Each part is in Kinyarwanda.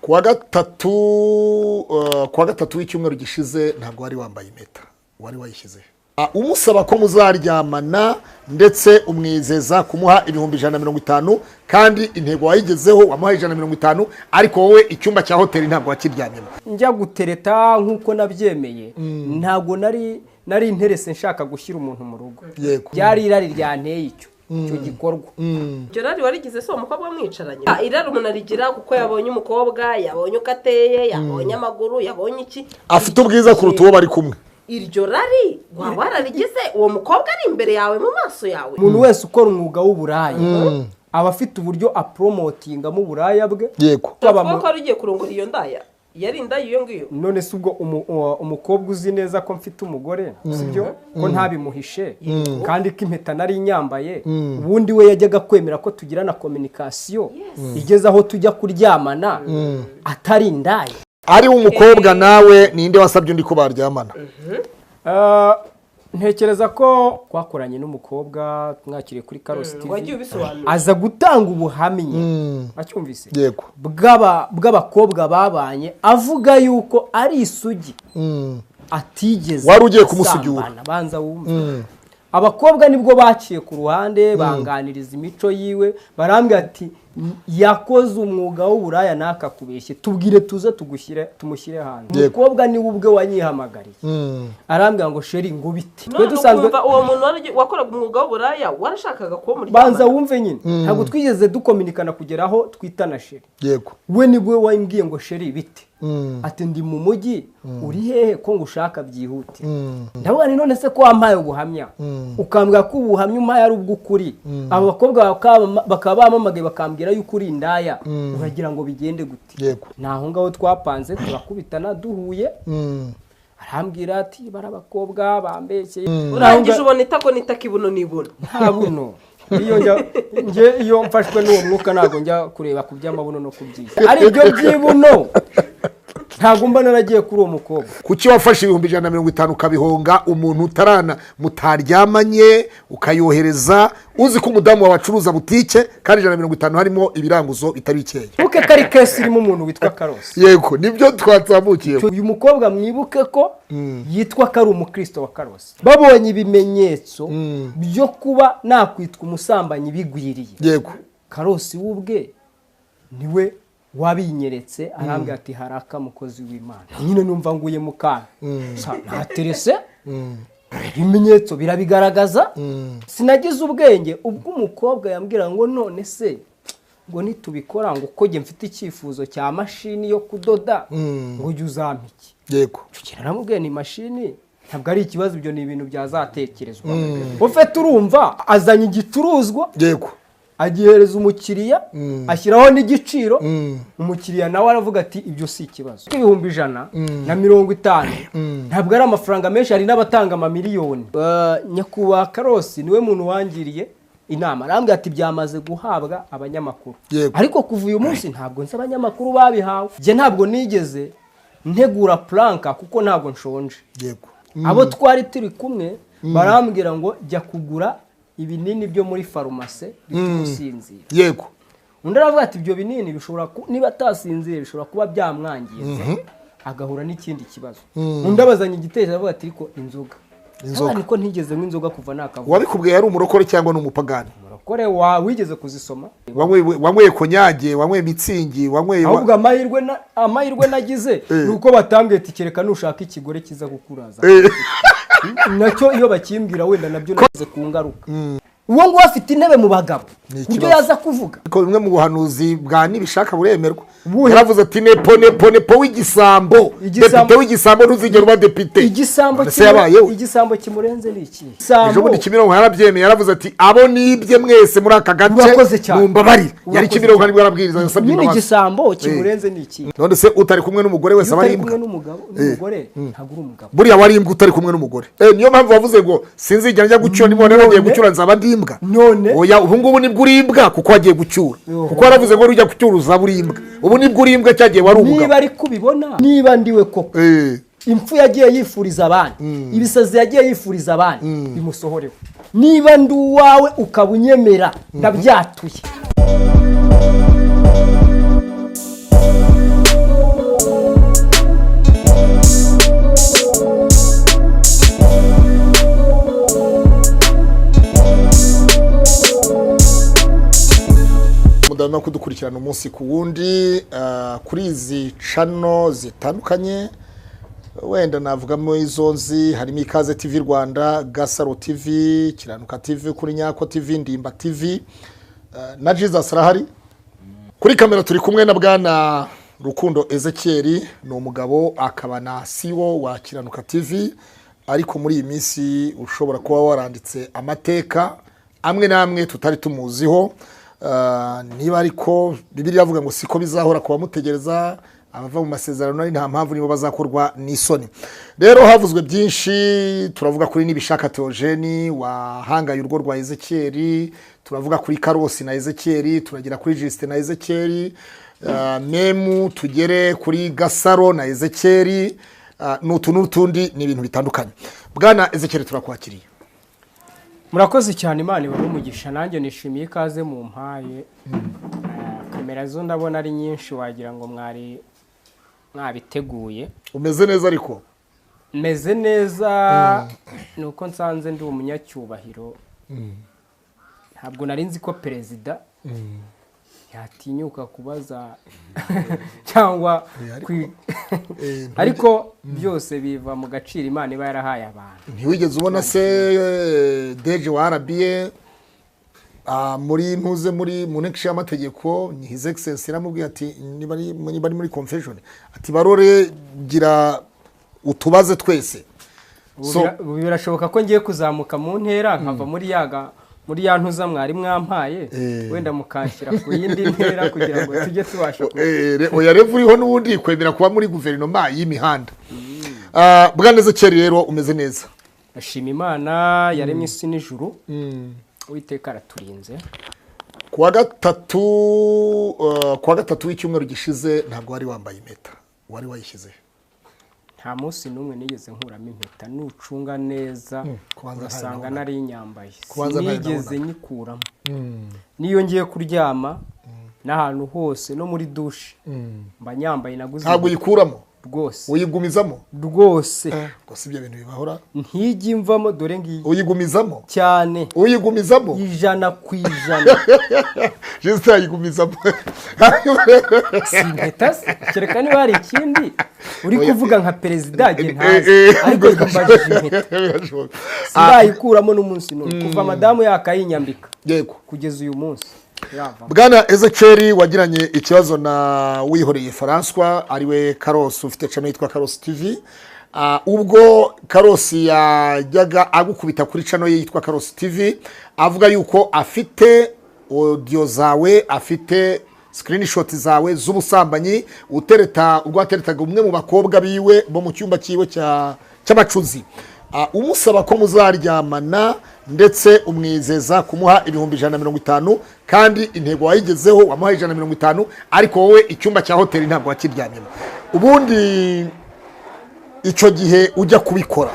kuwa gatatu w'icyumweru gishize ntabwo wari wambaye impeta, wari wayishyize umusaba ko muzaryamana ndetse umwizeza kumuha ibihumbi 150 kandi intego wayigezeho wamuhaye 150, ariko wowe icyumba cya hoteli ntabwo wakiryamyemo. Njya gutereta nkuko nabyemeye, ntabwo nari interese nshaka gushyira umuntu mu rugo. Byari irari ryanteye icyo gikorwa. Gerard warigize so umukobwa mwicaranye. Irari umuntu arigira kuko yabonye umukobwa, yabonye ukateye, yabonye amaguru, yabonye iki. Afite ubwiza kuruta uwo bari kumwe. Iryo rari wararigize uwo mukobwa ari imbere yawe mu maso yawe. Umuntu wese ukora umwuga w'uburaya aba afite uburyo apromotinga mu buraya bwe. Yego. Ko ari ugiye kurongora iyo ndaya. Yari ndayi iyo ngiyo. None se ubwo umukobwa uzi neza ko mfite umugore, sibyo ko ntabimuhishe kandi ko impeta nari nyambaye, ubundi we yajyaga kwemera ko tugirana communication igeze aho tujya kuryamana atari ndayi. Ari umukobwa nawe ninde wasabye undi ko baryamana? Ntekereza ko twakoranye n'umukobwa mwakiriye kuri Karosi TV. Wagiye ubisobanura. Aza gutanga ubuhamya. Acyumvise? Yego. Bw'abakobwa babanye avuga yuko ari isugi. Atigeze. Wari ugiye kumusugura. Banza wumva. Abakobwa nibwo baciye ku ruhande banganiriza imico yiwe, barambwira ati yakoze umwuga w'uburaya nakakubeshye, tubwire tuze tumushyire hanze. Umukobwa ni ubwe wanyihamagariye. Arambwira ngo sheri ngo bite. Twe dusanzwe uwo muntu wakoraga umwuga w'uburaya warashakaga ko muri banza wumve nyine. Ntabwo twigeze dukominikana kugeraho twitana sheri. Yego. We nibwe wambwiye ngo sheri bite. Ati ndi mu mujyi uri hehe ko ngushaka byihute. Ndavuga ni none se ko wampaye ubuhamya ukambwira ko ubuhamya umpaye ari ubw'ukuri, abo bakobwa bakaba bamamagaye bakambwira yuko uri indaya, uragira ngo bigende gute? Yego. Naho ngaho twapanze turakubitana duhuye. Arambwira ati barabakobwa bambekeye. Urangije ubona itako nitakibuno nibona. Nta buno. Iyo mfashwe n'uwo mwuka ntago njya kureba ku by'amabuno no kubyisha. Ari byo byibuno. Ntago mba naragiye kuri uwo mukobwa. Kuki wafashe ibihumbi 150 ukabihonga umuntu utarana mutaryamanye ukayohereza uzi ko umudamu wabacuruza butike kandi 150 harimo ibiranguzo bitari bikeya. Uke kari kesi irimo umuntu witwa Karosi. Yego, nibyo twatsamukiye. Uyu mukobwa mwibuke ko yitwa ko ari umukristo wa Karosi. Babonye ibimenyetso byo kuba nakwitwa umusambanyi bigwiriye. Yego. Karosi wubwe niwe wabinyeretse arambwira ati haraka mukozi w'Imana. Nyine numva nguye mukana. Naterese. Ibimenyetso birabigaragaza. Sinagize ubwenge ubwo umukobwa yambwira ngo none se ngo nitubikora ngo uko nge mfite icyifuzo cya mashini yo kudoda ngo ujye uzampiki. Yego. Cukira namubwiye ni mashini ntabwo ari ikibazo, ibyo ni ibintu byazatekerezwa. Ufite urumva azanye igicuruzwa. Yego. Agihereza umukiriya ashyiraho n'igiciro, umukiriya nawe aravuga ati ibyo si ikibazo. Ibihumbi 150 ntabwo ari amafaranga menshi, hari n'abatanga amamiliyoni. Nyakubahwa Karosi niwe muntu wangiriye inama, arambwira ati byamaze guhabwa abanyamakuru. Ariko kuva uyu munsi ntabwo nzi abanyamakuru babihawe. Je ntabwo nigeze ntegura planka kuko ntabwo nshonje. Yego. Abo twari turi kumwe barambwira ngo jya kugura ibinini byo muri farumasi bitusinzira. Yego. Undi aravuga ati ibyo binini bishobora niba atasinzira bishobora kuba byamwangiza agahura n'ikindi kibazo. Undi abazanye igitekerezo aravuga ati ariko inzoga. Niko ntigeze nk'inzoga kuva nakavuga. Wabikubwiye ari umurokore cyangwa n'umupagani? Umurokore wigeze kuzisoma? Wamwe konyage, wamwe mitsingi, wamwe ahubwo amahirwe nagize nuko batambwiye ati kereka nushaka ikigore kiza gukuraza. Nacyo iyo bakimbwira wenda nabyo naze ku ngaruka. Uwo ngo afite intebe mu bagabo kubyo yaza kuvuga ko bimwe mu buhanuzi bwa nibishaka buremerwa. Yaravuze ati nepo w'igisambo, depite w'igisambo ntuzigera uba depite. Igisambo kimurenze n'iki? Ejo bundi Kimironko yarabyemeye, yaravuze ati abo nibye mwese muri aka gace mumbabarira. Yari Kimironko nibwo yarabwiriza yasabye imbabazi. Igisambo kimurenze n'iki? None se utari kumwe n'umugore wese abari imbwa? N'umugore ntabwo uri umugabo. Buriya wari imbwa utari kumwe n'umugore. Niyo mpamvu bavuze ngo sinzigera njya gucyura nibone nagiye gucyura nzaba ndimbwa. None oya ubu ngubu nibwo urimbwa kuko wagiye gucyura. Kuko yaravuze ngo rujya gucyuruza burimbwa. Ubu nibwo urimbwa cyagiye wari umugabo. Niba ari kubibona niba ndiwe koko. Impfu yagiye yifuriza abandi, ibisazi yagiye yifuriza abandi bimusohoreho. Niba ndi uwawe ukabunyemera ndabyatuye. mudahwema kudukurikirana umunsi ku wundi kuri izi channel zitandukanye, wenda navugamo izo nzi harimo Ikaze TV Rwanda, Gasaro TV, Kiranuka TV, kuri Nyako TV, Ndimba TV na Jesus arahari. Kuri kamera turi kumwe na bwana Rukundo Ezekiel, ni umugabo akaba na CEO wa Kiranuka TV, ariko muri iyi minsi ushobora kuba waranditse amateka amwe namwe tutari tumuziho. Niba ariko Bibiliya avuga ngo siko bizahora kuba mutegereza abava mu masezerano ari nta mpamvu nibo bazakorwa n'isoni. Rero havuzwe byinshi, turavuga kuri Nibishaka Theogene wahangaye urugo rwa Ezekiel, turavuga kuri Karosi na Ezekiel, turagira kuri Justin na Ezekiel, memu tugere kuri Gasaro na Ezekiel, n'utundi ni ibintu bitandukanye. Bwana Ezekiel turakwakiriye. Murakoze cyane, Imana ibahe umugisha. Nanjye nishimiye ikaze mu mpaye. Kamera zo ndabona ari nyinshi, wagira ngo mwari mwabiteguye. Umeze neza ariko? Meze neza, nuko nsanze ndi umunyacyubahiro. Ntabwo nari nzi ko perezida yatinyuka kubaza cyangwa ariko byose biva mu gaciro Imana iba yarahaye abantu. Ntiwigeze ubona se Deje wa RBA muri ntuze muri mu nteko y'amategeko, ni His Excellency yaramubwiye ati niba ari muri confession ati barore gira utubaze twese. Birashoboka ko ngiye kuzamuka mu ntera nkava muri ya ntuza mwari mwampaye, wenda mukanshyira ku yindi ntera kugira ngo tujye tubasha oya revu uriho n'ubundi kwemera kuba muri guverinoma y'imihanda. Bwana Ezekiel rero umeze neza? Ashima Imana yaremye isi n'ijuru, Uwiteka araturinze. Kuwa gatatu w'icyumweru gishize ntabwo wari wambaye impeta, wari wayishyize? Nta munsi n'umwe nigeze nkuramo impeta, nucunga neza ugasanga nari nyambaye, sinigeze nyikuramo. Niyo ngiye kuryama n'ahantu hose no muri douche mba nyambaye, naguze. Ntabwo uyikuramo rwose? Uyigumizamo rwose. Gusa ibyo bintu bibahora? Ntijye mvamo, dore ngiyi. Uyigumizamo cyane? Uyigumizamo 100%. Juste ayigumizamo. Simpeta kereka niba hari ikindi uri kuvuga nka perezida ntazi, ariko mbajije impeta sindayikuramo n'umunsi n'umwe kuva madamu yakayinyambika kugeza uyu munsi. Bwana Ezekiel wagiranye ikibazo na Wihoreye François ariwe Karosi, ufite channel yitwa Karosi TV. Ubwo Karosi yajyaga agukubita kuri channel ye yitwa Karosi TV, avuga yuko afite audio zawe, afite screenshot zawe z'ubusambanyi ubwo ateretaga umwe mu bakobwa biwe bo mu cyumba cyiwe cy'amacuzi, umusaba ko muzaryamana ndetse umwizeza kumuha 150 kandi intego wayigezeho wamuha 150, ariko wowe icyumba cya hoteli ntabwo wakiryamyemo. Ubundi icyo gihe ujya kubikora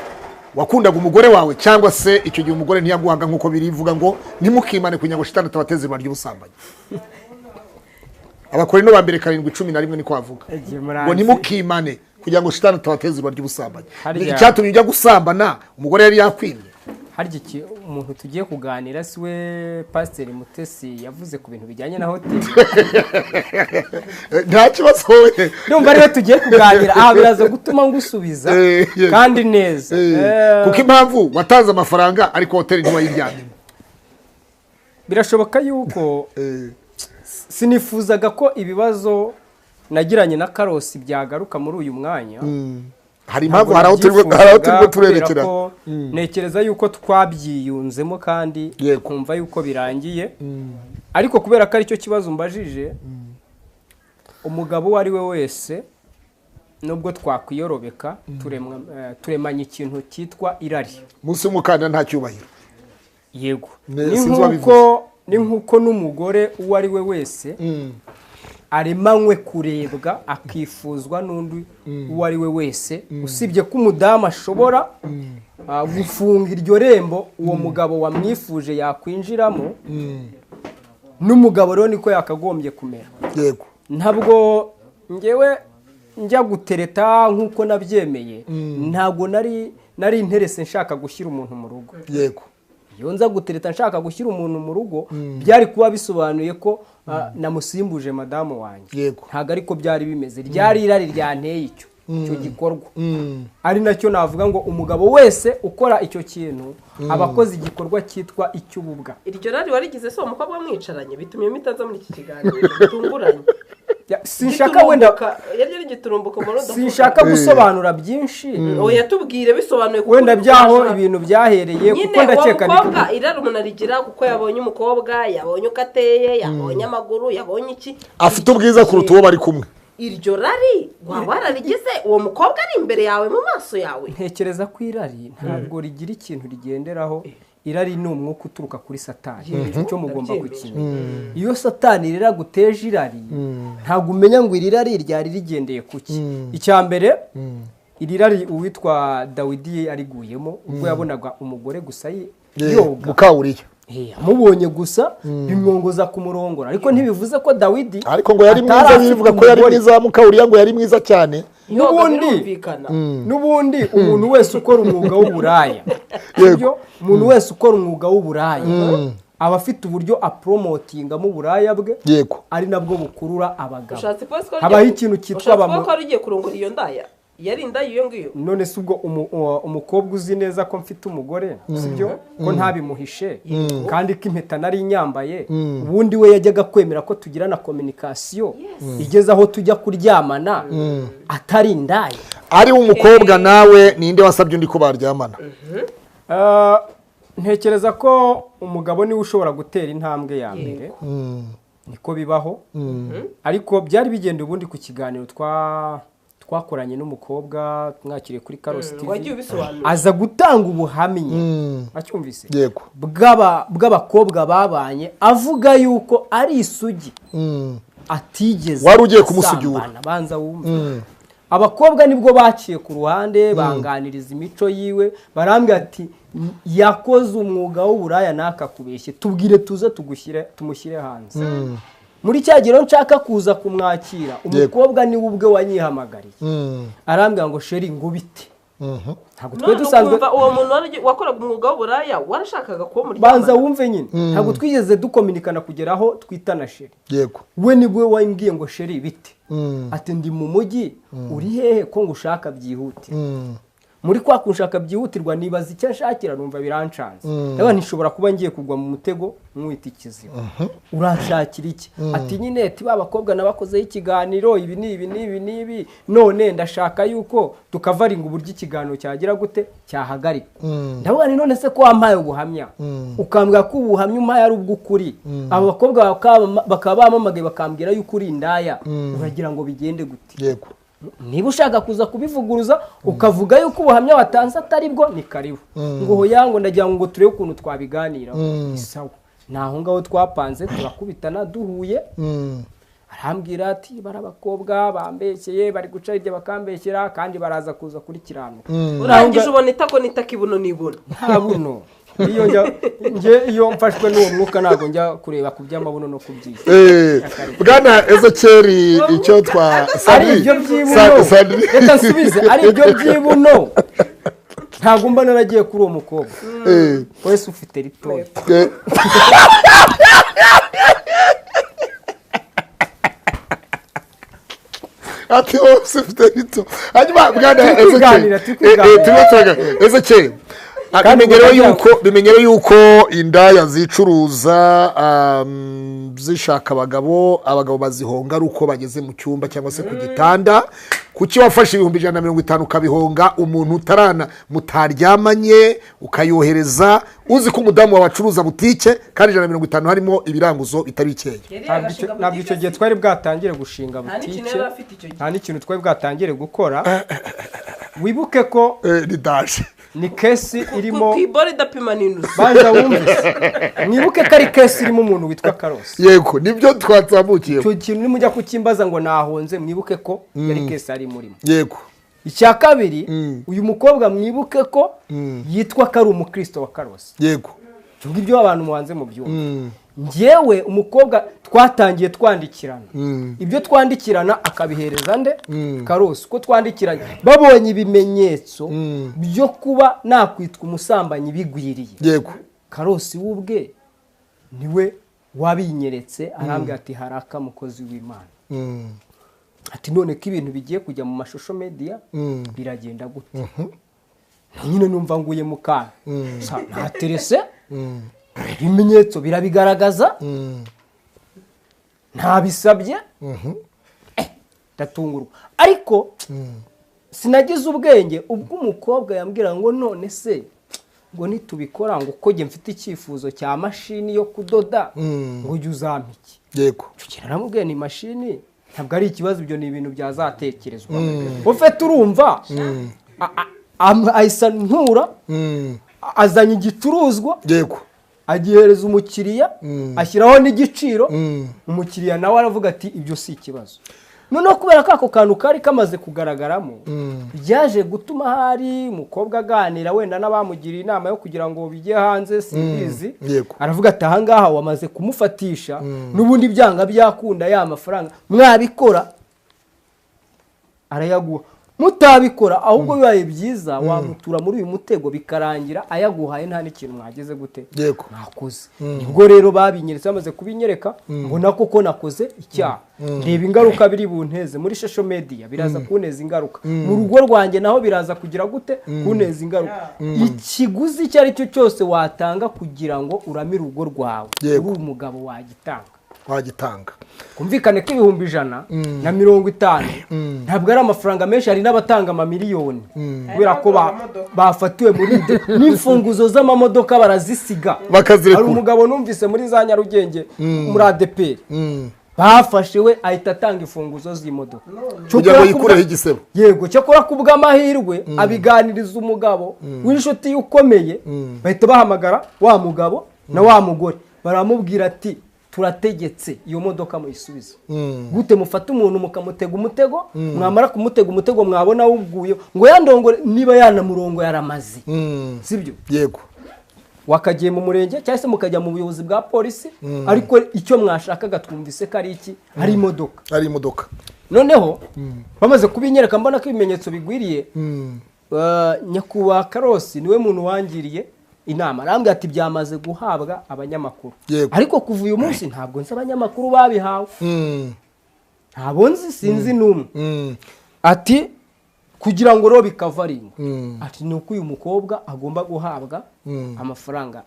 wakundaga umugore wawe, cyangwa se icyo gihe umugore ntiyaguhaga nkuko birivuga ngo nimukimane kugira ngo shitani tabateze ibara ry'ubusambanyi? Abakorino ba mbere 7:11 niko avuga ngo nimukimane kugira ngo shitani tabateze ibara ry'ubusambanyi. Icyatumye ujya gusambana umugore yari yakwimye? Harya iki umuntu tugiye kuganira siwe Pastor Mutesi yavuze ku bintu bijyanye na hoteli? Nta kibazo wowe, ndumva ariwe tugiye kuganira. Biraza gutuma ngusubiza kandi neza, kuko impamvu watanze amafaranga ariko hoteli ntiwayiryamyemo. Birashoboka yuko sinifuzaga ko ibibazo nagiranye na Karosi byagaruka muri uyu mwanya. Hari impamvu haraho turimo turerekera. Nekereza yuko twabyiyunzemo kandi kumva yuko birangiye, ariko kubera ko ari cyo kibazo mbajije, umugabo wari we wese nubwo twakwiyorobeka turemanye ikintu cyitwa irari. Munsi y'umukanda nta cyubahiro. Yego, ni nkuko n'umugore uwo ari we wese aremanywe kurebwa akifuzwa n'undi uwo ari we wese, usibye ko umudamu ashobora gufunga iryo rembo uwo mugabo wamwifuje yakwinjiramo. N'umugabo rero niko yakagombye kumera. Yego, ntabwo ngewe njya gutereta nkuko nabyemeye, ntabwo nari interese nshaka gushyira umuntu mu rugo. Yego, iyo nza gutereta nshaka gushyira umuntu mu rugo byari kuba bisobanuye ko namusimbuje madamu wanjye. Yego. Ntabwo ariko byari bimeze, ryari irari ryanteye icyo gikorwa. Ari nacyo navuga ngo umugabo wese ukora icyo kintu aba akoze igikorwa cyitwa icy'ububwa. Iryo rari warigize so umukobwa mwicaranye bitumye mitaza muri iki kiganiro bitunguranye. Sinshaka wenda yari giturumbuka mu rudo. Sinshaka gusobanura byinshi. Oya tubwire bisobanuye kuko wenda byaho ibintu byahereye kuko ndakeka ni umukobwa irari umuntu arigira kuko yabonye umukobwa, yabonye uko ateye, yabonye amaguru, yabonye iki, afite ubwiza kuruta uwo bari kumwe. Iryo rari waba wararigize uwo mukobwa ari imbere yawe mu maso yawe. Ntekereza ko irari ntabwo rigira ikintu rigenderaho. Irari ni umwuka uturuka kuri Satani. Icyo mugomba gukina. Iyo Satani rero aguteje irari ntabwo umenya ngo iri rari ryari rigendeye kuki. Icya mbere iri rari uwitwa Dawidi ariguyemo ubwo yabonaga umugore gusa yoga Mukawuriya. Amubonye gusa bimwongoza ku murongora, ariko ntibivuze ko Dawidi ariko ngo yari mwiza, bivuga ko yari mwiza. Mukawuriya ngo yari mwiza cyane. Nubundi umuntu wese ukora umwuga w'uburaya, umuntu wese ukora umwuga w'uburaya aba afite uburyo apromotinga mu buraya bwe, ari nabwo bukurura abagabo. Habaho ikintu cyitwa bamwe ko arigiye kurongora iyo ndaya yari inda iyo ngiyo. None se ubwo umukobwa uzi neza ko mfite umugore, sibyo ko ntabimuhishe kandi ko impeta nari nyambaye, ubundi we yajyaga kwemera ko tugira na communication igeze aho tujya kuryamana atari indaya. Ari umukobwa nawe ninde wasabye undi ko baryamana? Ntekereza ko umugabo niwe ushobora gutera intambwe ya mbere, niko bibaho. Ariko byari bigendeye ubundi ku kiganiro twakoranye n'umukobwa mwakiriye kuri Karosi TV, aza gutanga ubuhamya acyumvise bw'abakobwa babanye, avuga yuko ari isugi atigeze. Wari ugiye kumusugura banza wumve. Abakobwa nibwo baciye ku ruhande banganiriza imico yiwe, barambwira ati yakoze umwuga w'uburaya nakakubeshye, tubwire tuze tumushyire hanze. Muri cyagiro nshaka kuza kumwakira, umukobwa ni ubwe wanyihamagariye, arambwira ngo sheri ngubite. Ntabwo twe dusanzwe uwo muntu wakoraga umwuga w'uburaya warashakaga kuba muri banza wumve nyine. Ntabwo twigeze dukominikana kugeraho twitana sheri. We nibwe wambwiye ngo sheri bite. Ati ndi mu mujyi, uri hehe ko ngushaka byihute. Muri kwa kunshaka byihutirwa nibaza icyo nshakira, numva birancanze. Ndaba ntishobora kuba ngiye kugwa mu mutego mwita ikiziba. Uranshakira iki? Ati nyine ati babakobwa nabakozeho ikiganiro ibi nibi none ndashaka yuko tukavaringa uburyo ikiganiro cyagira gute cyahagarika. Ndavuga ni none se ko wampaye ubuhamya ukambwira ko ubuhamya umpaye ari ubw'ukuri, abo bakobwa bakaba bamamagaye bakambwira yuko uri indaya, uragira ngo bigende gute? Niba ushaka kuza kubivuguruza ukavuga yuko ubuhamya watanze atari bwo, ni karibu. Ngo hoya ngo ndagira ngo turebe ukuntu twabiganira. Isawa naho ngaho twapanze turakubitana duhuye. Arambwira ati barabakobwa bambekeye bari guca irya bakambekera kandi baraza kuza kuri kirano. Urangije ubona itako nitakibuno nibona nta buno. Iyo mfashwe n'uwo mwuka ntago njya kureba ku by'amabuno no kubyita. Bwana Ezekiel icyo ari ibyo by'ibuno, reka nsubize, ari ibyo by'ibuno ntago mba naragiye kuri uwo mukobwa. Wese ufite ritoya. Ati wese ufite rito. Hanyuma bwana Ezekiel bimenyero yuko indaya zicuruza zishaka abagabo bazihonga ari uko bageze mu cyumba cyangwa se ku gitanda. Kuki wafashe 150 ukabihonga umuntu utarana mutaryamanye ukayohereza uzi ko umudamu wabacuruza butike kandi 150 harimo ibiranguzo bitari bikeye? Ntabwo icyo gihe twari bwatangire gushinga butike, nta n'ikintu twari bwatangire gukora. Wibuke ko ridaje ni kesi irimo kwibori dapima n'inzu. Banza wumve, mwibuke ko ari kesi irimo umuntu witwa Karosi. Yego nibyo twatsamukiye. Cyo kintu nimujya kukimbaza ngo nahonze, mwibuke ko yari kesi ari murimo. Yego. Icya kabiri, uyu mukobwa mwibuke ko yitwa ko ari umukristo wa Karosi. Yego. Ibyo abantu muhanze mu byumba. Njyewe umukobwa twatangiye twandikirana, ibyo twandikirana akabihereza nde Karosi, ko twandikiranye babonye ibimenyetso byo kuba nakwitwa umusambanyi bigwiriye. Yego. Karosi w'ubwe niwe wabinyeretse arambwira ati haraka mukozi w'Imana ati none ko ibintu bigiye kujya mu mashusho media biragenda gute nyine numva nguye mu kana nta terese ibimenyetso birabigaragaza nta bisabye ndatungurwa ariko sinagize ubwenge ubwo umukobwa yambwira ngo none se ngo nitubikora ngo uko njye mfite icyifuzo cya mashini yo kudoda ngo ujye uzampiki yego cyo naramubwiye ni mashini ntabwo ari ikibazo ibyo ni ibintu byazatekerezwa ufite urumva ahisa ntura azanye igicuruzwa yego agihereza umukiriya ashyiraho n'igiciro umukiriya nawe aravuga ati ibyo si ikibazo noneho kubera ko ako kantu kari kamaze kugaragaramo byaje gutuma hari umukobwa aganira wenda n'abamugiriye inama yo kugira ngo bijye hanze simbizi aravuga ati ahangaha wamaze kumufatisha n'ubundi byanga byakunda ya mafaranga mwabikora arayaguha mutabikora ahubwo bibaye byiza wamutura muri uyu mutego bikarangira ayaguhaye nta n'ikintu mwageze gute nakoze ubwo rero babinyeretse bamaze kubinyereka mbona koko nakoze icyaha reba ingaruka biri bunteze muri social media biraza kuneza ingaruka mu rugo rwanjye naho biraza kugira gute kuneza ingaruka ikiguzi icyo ari cyo cyose watanga kugira ngo uramire urugo rwawe uri umugabo wagitanga kumvikane ko 150 ntabwo ari amafaranga menshi hari n'abatanga amamiliyoni kubera ko bafatiwe muri n'imfunguzo z'amamodoka barazisiga hari umugabo numvise muri za Nyarugenge muri ADP bafashe we ahita atanga imfunguzo z'imodoka kugira ngo yikureho igisebo yego cyakora kubw'amahirwe abiganiriza umugabo w'inshuti ukomeye bahita bahamagara wa mugabo na wa mugore baramubwira ati turategetse iyo modoka muyisubize gute mufata umuntu mukamutega umutego mwamara kumutega umutego mwabona wuguye ngo yandongore niba yanamurongo yaramaze sibyo yego wakagiye mu murenge cyangwa se mukajya mu buyobozi bwa polisi ariko icyo mwashakaga twumvise ko ari iki ari imodoka noneho bamaze kubinyereka mbona ko ibimenyetso bigwiriye nyakubahwa Karosi niwe muntu wangiriye inama arambwira ati byamaze guhabwa abanyamakuru ariko kuva uyu munsi ntabwo nzi abanyamakuru babihawe ntabwo nzi sinzi n'umwe ati kugira ngo ro bikavaringa ati nuko uyu mukobwa agomba guhabwa amafaranga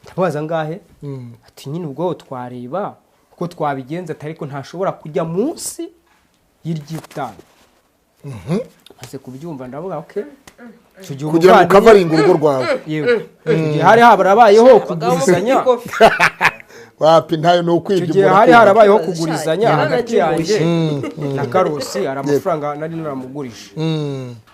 ndabaza ngahe ati nyine ubwo twareba uko twabigenza ariko ntashobora kujya munsi y'iryitanu maze kubyumva ndavuga okay kugira ngo ukavaringa urugo rwawe yego hari habarabayeho kugurizanya wapi ntayo no kwibye hari harabayeho kugurizanya hagati yanjye na Karosi ari amafaranga nari naramugurisha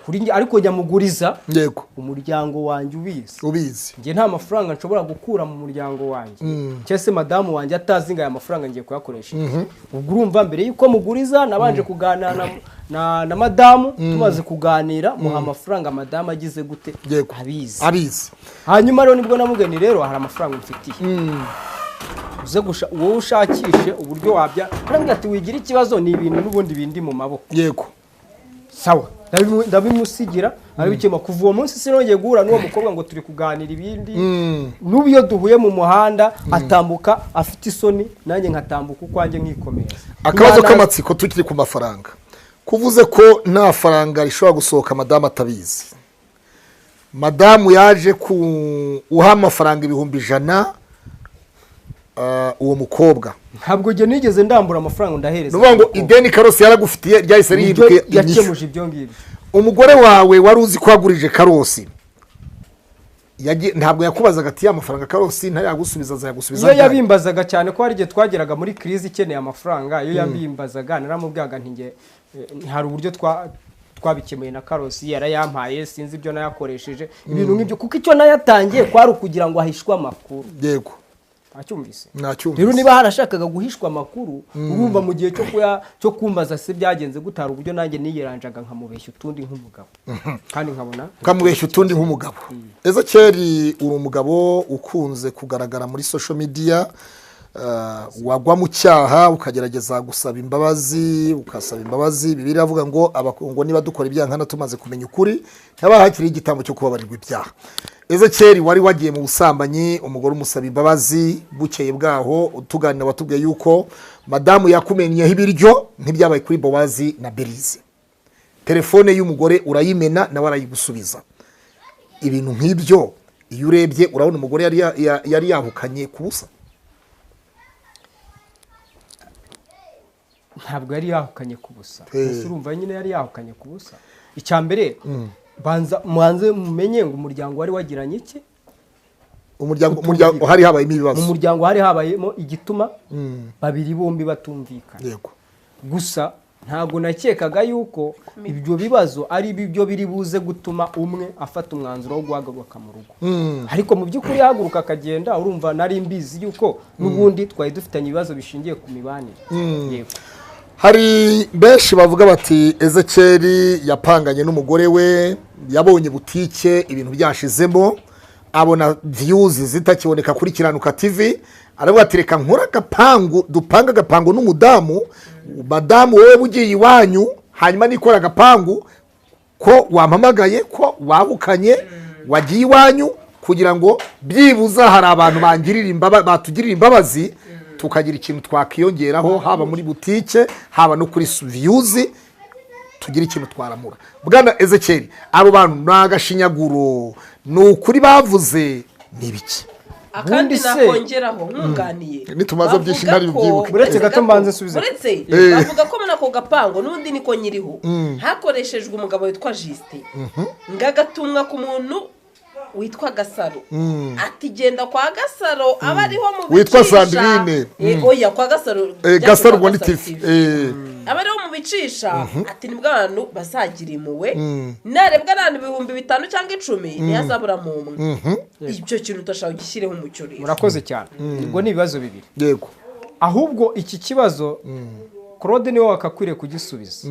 kuri njye ariko njya muguriza yego umuryango wanjye ubizi njye nta mafaranga nshobora gukura mu muryango wanjye cyese madamu wanjye atazi ngo aya mafaranga ngiye kuyakoresha ubwo urumva mbere yuko muguriza nabanje kuganira na madamu tumaze kuganira muha amafaranga madamu agize gute abizi hanyuma rero nibwo namugeni rero hari amafaranga mfitiye uze wowe ushakishe uburyo wabya arambwira ati wigira ikibazo ni ibintu n'ubundi bindi mu maboko yego sawa ndabimusigira arabikema kuva uwo munsi sinongeye guhura n'uwo mukobwa ngo turi kuganira ibindi n'ubu iyo duhuye mu muhanda atambuka afite isoni nanjye nkatambuka ukwanjye nkikomeza akabazo k'amatsiko tukiri ku mafaranga kuvuze ko nta faranga rishobora gusohoka madamu atabizi madamu yaje uha amafaranga 100,000 uwo mukobwa ntabwo njye nigeze ndambura amafaranga ndahereza nuvuga ngo ideni Karosi yaragufitiye ryahise rihinduke yakemuje ibyo ngibyo umugore wawe wari uzi ko wagurije Karosi ntabwo yakubazaga ati amafaranga Karosi ntayagusubiza azayagusubiza iyo yabimbazaga cyane ko hari igihe twageraga muri crise ikeneye amafaranga iyo yabimbazaga naramubwaga nti hari uburyo twabikemuye na Karosi yarayampaye sinzi ibyo nayakoresheje ibintu nk'ibyo kuko icyo nayatangiye kwari ukugira ngo ahishwe amakuru yego nacyumvise rero niba harashakaga guhishwa amakuru urumva mu gihe cyo kumbaza se byagenze gutara uburyo nanjye niyeranjaga nkamubeshya utundi nk'umugabo kandi nkabona kamubeshya utundi nk'umugabo Ezekiel uri umugabo ukunze kugaragara muri social media wagwa mu cyaha ukagerageza gusaba imbabazi Bibiliya avuga ngo abakungo niba dukora ibyaha nkana tumaze kumenya ukuri haba hakiri igitambo cyo kubabarirwa ibyaha Ezekeri wari wagiye mu busambanyi, umugore umusaba imbabazi, bukeye bwaho utuganira watubwiye yuko madamu yakumenyeho ibiryo nk'ibyabaye kuri Bowazi na Berize. Telefone y'umugore urayimena nawe arayigusubiza. Ibintu nk'ibyo iyo urebye urabona umugore yari yahukanye ku busa. Ntabwo yari yahukanye ku busa. Ese urumva nyine yari yahukanye ku busa. Icyambere mwanze mumenye ngo umuryango wari wagiranye iki? Umuryango hari habayemo ibibazo. Mu muryango hari habayemo igituma babiri bombi batumvikana. Yego. Gusa ntabwo nakekaga yuko ibyo bibazo ari byo biri buze gutuma umwe afata umwanzuro wo guhaguruka mu rugo. Ariko mu by'ukuri yahaguruka akagenda, urumva nari mbizi yuko n'ubundi twari dufitanye ibibazo bishingiye ku mibanire. Yego. Hari benshi bavuga bati Ezekeri yapanganye n'umugore we, yabonye butike ibintu byashizemo, abona views zitakiboneka kuri Kiranuka TV, aravuga ati reka nkora agapangu, dupanga agapangu n'umudamu, madamu wowe bugiye iwanyu, hanyuma nikora agapangu ko wampamagaye ko wahukanye wagiye iwanyu, kugira ngo byibuza hari abantu batugirira imbabazi, tukagira ikintu twakiyongeraho haba muri butike haba no kuri views, tugira ikintu twaramura. Bwana Ezekeri, abo bantu nagashinyaguro n'ukuri bavuze nibiki? Akandi nakongeraho nkunganiye. Nitumaza byinshi ntari byibuke. Uretse gato mbanze subize. Uretse bavuga ko nako gapango n'undi niko nyiriho. Hakoreshejwe umugabo witwa Juste. Ngagatumwa ku muntu witwa Gasaro. Ati genda kwa Gasaro aba ariho mu bicisha. Witwa Sandrine. Oya kwa Gasaro. Gasaro Rwanda TV. Aba ariho mu bicisha. Ati nibwo abantu bazagira impuhwe. Narebwa abantu 5,000 cyangwa 10 ntiyazabura mu umwe. Icyo kintu utashaka gishyireho umucyo rero. Murakoze cyane. Ubwo ni ibibazo bibiri. Yego. Ahubwo iki kibazo Claude niwe wakakwiriye kugisubiza.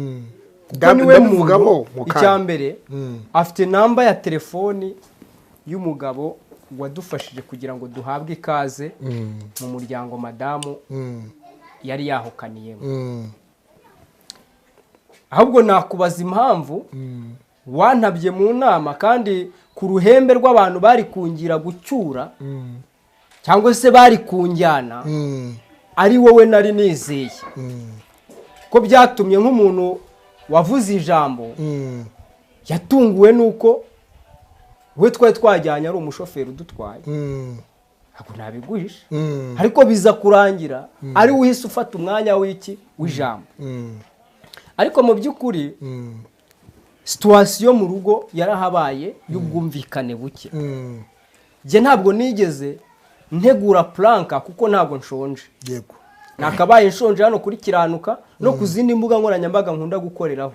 Niwe muvugamo icyambere afite namba ya telefoni y'umugabo wadufashije kugira ngo duhabwe ikaze mu muryango madamu yari yahukaniyemo. Ahubwo nakubaza impamvu wantabye mu nama kandi ku ruhembe rw'abantu bari kungira gucyura cyangwa se bari kunjyana ari wowe nari nizeye ko byatumye nk'umuntu wavuze ijambo yatunguwe nuko we twari twajyanye ari umushoferi udutwaye. Ntabwo nabiguhisha, ariko biza kurangira ari uhise ufata umwanya w'iki w'ijambo. Ariko mu by'ukuri situation mu rugo yarahabaye y'ubwumvikane buke. Je ntabwo nigeze ntegura planka kuko ntabwo nshonje. Yego. Nakabaye nshonje hano kuri Kiranuka no ku zindi mbuga nkoranyambaga nkunda gukoreraho.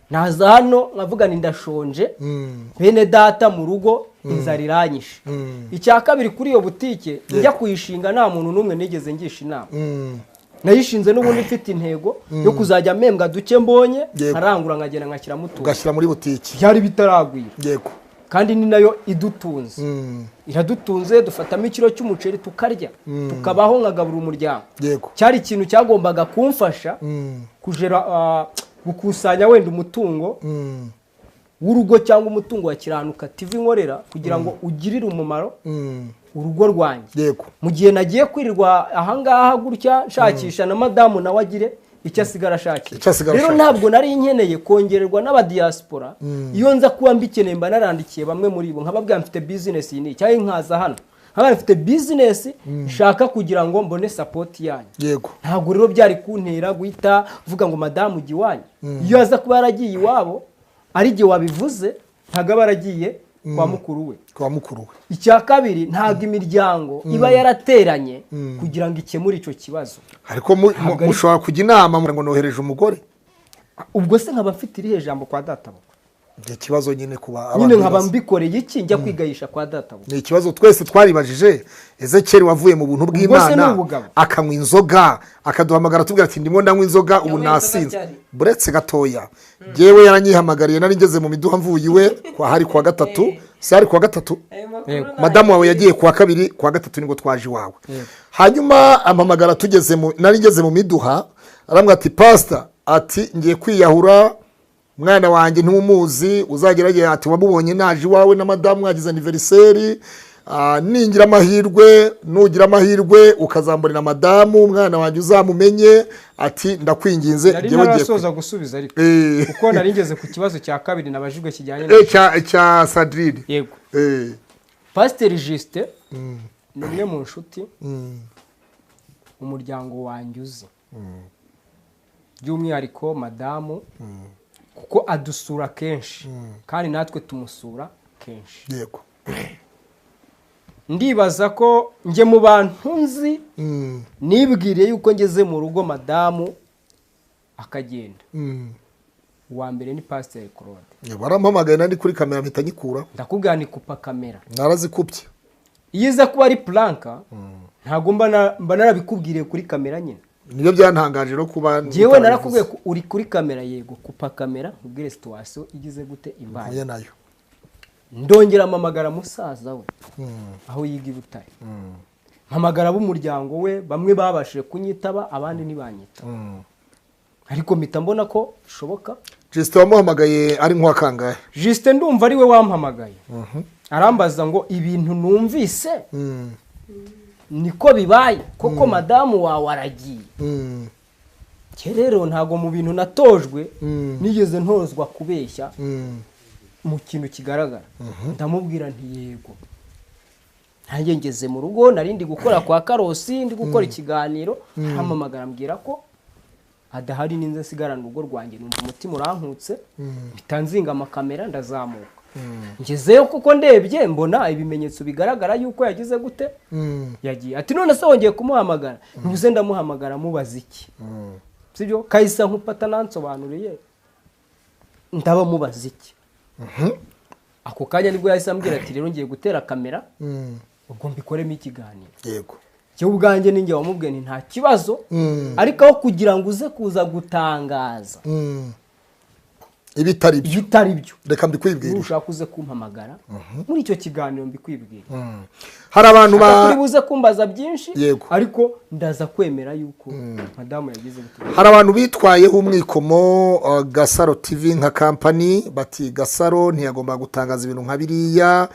Naza hano nkavuga ni ndashonje, bene data mu rugo inzara iranyishe. Icya kabiri kuri iyo butike njya kuyishinga nta muntu n'umwe nigeze ngisha inama. Nayishinze n'ubundi mfite intego yo kuzajya mpembwa duke mbonye arangura nkagenda nkashyira mutu ugashyira muri butike byari bitaragwira. Yego. Kandi ni nayo idutunze. Iradutunze, dufatamo ikiro cy'umuceri tukarya tukabaho nkagabura umuryango. Yego. Cyari ikintu cyagombaga kumfasha kujera gukusanya wenda umutungo w'urugo cyangwa umutungo wa Kiranuka TV nkorera kugira ngo ugirire umumaro urugo rwanjye. Yego. Mu gihe nagiye kwirirwa ahangaha gutya nshakisha na madamu nawe agire icyo asigara ashakisha. Rero ntabwo nari nkeneye kongererwa n'abadiaspora. Iyo nza kuba mbikeneye mba narandikiye bamwe muri bo nkababwira mfite business ni cyangwa inkaza hano nkaba mfite business nshaka kugira ngo mbone support yanyu. Yego. Ntabwo rero byari kuntera guhita vuga ngo madamu giwanyu. Iyo aza kuba yaragiye iwabo ari gihe wabivuze ntago baragiye kwa mukuru we. Kwa mukuru we. Icya kabiri ntago imiryango iba yarateranye kugira ngo ikemure icyo kibazo. Ariko mushobora kujya inama ngo nohereje umugore. Ubwo se nkaba mfite irihe jambo kwa databo? Ni ikibazo nyine kuba nyine nkaba mbikoreye iki njya kwigayisha kwa databo. Ni ikibazo twese twaribajije. Ezekeri wavuye mu buntu bw'Imana akanywa inzoga akaduhamagara tubwira ati ndimo ndanywa inzoga ubu nasinze. Buretse gatoya jewe yaranyihamagariye nari ngeze mu miduha mvuye iwe kwa hari kwa gatatu si hari kwa gatatu madamu wawe yagiye kwa kabiri kwa gatatu nibwo twaje iwawe. Hanyuma ampamagara tugeze nari ngeze mu miduha arambwira ati pastor ati ngiye kwiyahura umwana wanjye ntumuzi uzagerageza ati wamubonye naje iwawe na madamu mwagize aniveriseri ningira amahirwe nugira amahirwe ukazamburira madamu umwana wanjye uzamumenye ati ndakwinginze nari ntarasoza gusubiza ariko kuko nari ngeze ku kibazo cya kabiri nabajijwe kijyanye cya Sadrine. Yego Pasiteri Justin ni umwe mu nshuti umuryango wanjye uzi by'umwihariko madamu kuko adusura kenshi kandi natwe tumusura kenshi. Yego ndibaza ko njye mu bantu nzi nibwiriye yuko ngeze mu rugo madamu akagenda uwa mbere ni Pasiteri Claude. barampamagaye nandi kuri kamera mpita nyikura ndakubwira ni kupa kamera narazikubye iyo iza kuba ari planka ntabwo mba narabikubwiriye kuri kamera nyine. niyo byantangaje no kuba njyewe narakubwiye ko uri kuri kamera yego kupa kamera ubwire situation igize gute imbaye nayo ndongera amamagara musaza we aho yiga i Butare mpamagara b'umuryango we bamwe babashije kunyitaba abandi ntibanyita ariko mpita mbona ko bishoboka. Justin wamuhamagaye ari nk'uwakangaye? Justin ndumva ari we wampamagaye arambaza ngo ibintu numvise niko bibaye koko madamu wawe aragiye. Rero ntago mu bintu natojwe nigeze ntozwa kubeshya mu kintu kigaragara. Ndamubwira nti yego ntange ngeze mu rugo narindi gukora kwa Karosi ndi gukora ikiganiro hamamagara ambwira ko adahari ninze sigarana urugo rwanjye numva umutima urankutse bitanzinga amakamera ndazamuka ngezeyo kuko ndebye mbona ibimenyetso bigaragara yuko yagize gute yagiye ati none se wongeye kumuhamagara ntuze ndamuhamagara mubaza iki sibyo kahise nkupata nansobanuriye ndaba mubaza iki ako kanya nibwo yahise ambwira ati rero ngiye gutera kamera ubwo mbikoremo ikiganiro. Yego cyo ubwanjye ninjye wamubwiye ni nta kibazo ariko aho kugira ngo uze kuza gutangaza ibitari byo reka mbikwibwira ushaka uze kumpamagara muri icyo kiganiro mbikwibwira. hari abantu kuri buze kumbaza byinshi ariko ndaza kwemera yuko madamu yagize gute. hari abantu bitwayeho umwikomo Gasaro TV nka company bati Gasaro ntiyagomba gutangaza ibintu nka biriya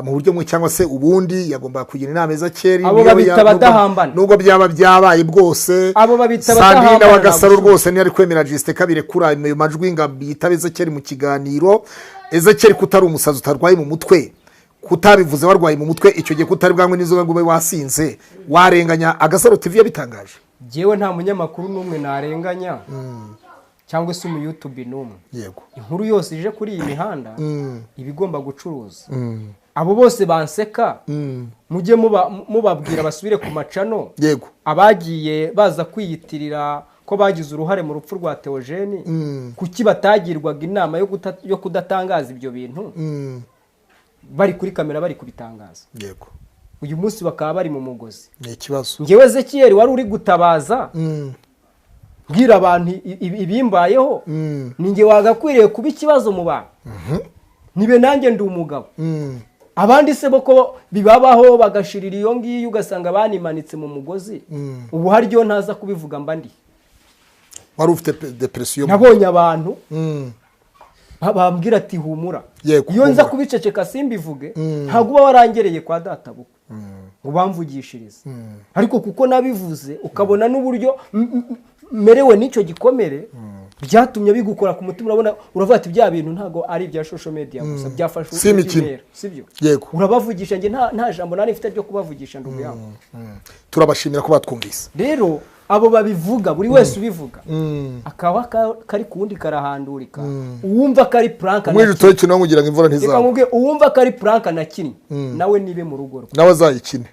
mu buryo mwe cyangwa se ubundi yagomba kugira inama za keri abo babita badahambana nubwo byaba byabaye bwose abo babita badahambana. Sandrine wa Gasaro rwose ntiyari kwemera Justin kabire kuri ayo majwi ngabitabe keri mu kiganiro Ezekiel kutari umusazi utarwaye mu mutwe kutabivuze warwaye mu mutwe icyo gihe kutari bwangwe n'izo ngo wasinze warenganya Agasaro TV yabitangaje. Jewe nta munyamakuru n'umwe narenganya cyangwa se mu YouTube n'umwe. Yego inkuru yose ije kuri iyi mihanda ibigomba gucuruza abo bose banseka mujye mubabwira basubire ku macano. Yego abagiye baza kwiyitirira ko bagize uruhare mu rupfu rwa Theogene kuki batagirwaga inama yo kudatangaza ibyo bintu bari kuri kamera bari kubitangaza. Yego uyu munsi bakaba bari mu mugozi ni ikibazo. ngewe Ezekiel wari uri gutabaza bwira abantu ibimbayeho ninge wagakwiriye kuba ikibazo mu bantu nibe nanjye ndi umugabo abandi se boko bibabaho bagashirira iyo ngiyo ugasanga banimanitse mu mugozi ubu haryo ntaza kubivuga mbandi wari ufite depression. Nabonye abantu bambwira ati humura iyo nza kubiceceka simbivuge ntago uba warangereye kwa data buko ngo bamvugishirize ariko kuko nabivuze ukabona n'uburyo merewe n'icyo gikomere byatumye bigukora ku mutima urabona uravuga ati bya bintu ntago ari ibya social media gusa byafashe ubutumire sibyo. Yego urabavugisha nge nta jambo nari mfite ryo kubavugisha ndugu yawe. Turabashimira ko batwumvise rero abo babivuga buri wese ubivuga akaba kari kundi karahandurika uwumva kari pranka umwe utoye no kugira ngo imvura ntizaba uwumva kari pranka na kini nawe nibe mu rugo rwe nawe azayikine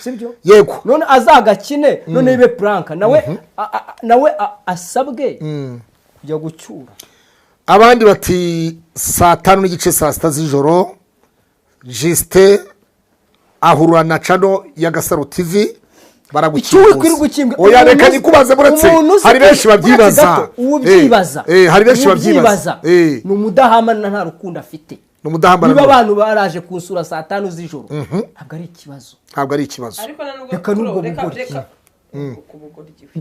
sibyo. Yego none azagakine none ibe pranka nawe asabwe kujya gucyura. Abandi bati saa 5 n'igice saa 6 z'ijoro Justin ahurura na channel ya Gasaro TV baragukimuza. Oya reka nikubaze buretse hari benshi babyibaza hari benshi babyibaza ni umudahamana nta rukundo afite n'umudahamana niba abantu baraje kunsura saa 5 z'ijoro ntabwo ari ikibazo ariko nanubwo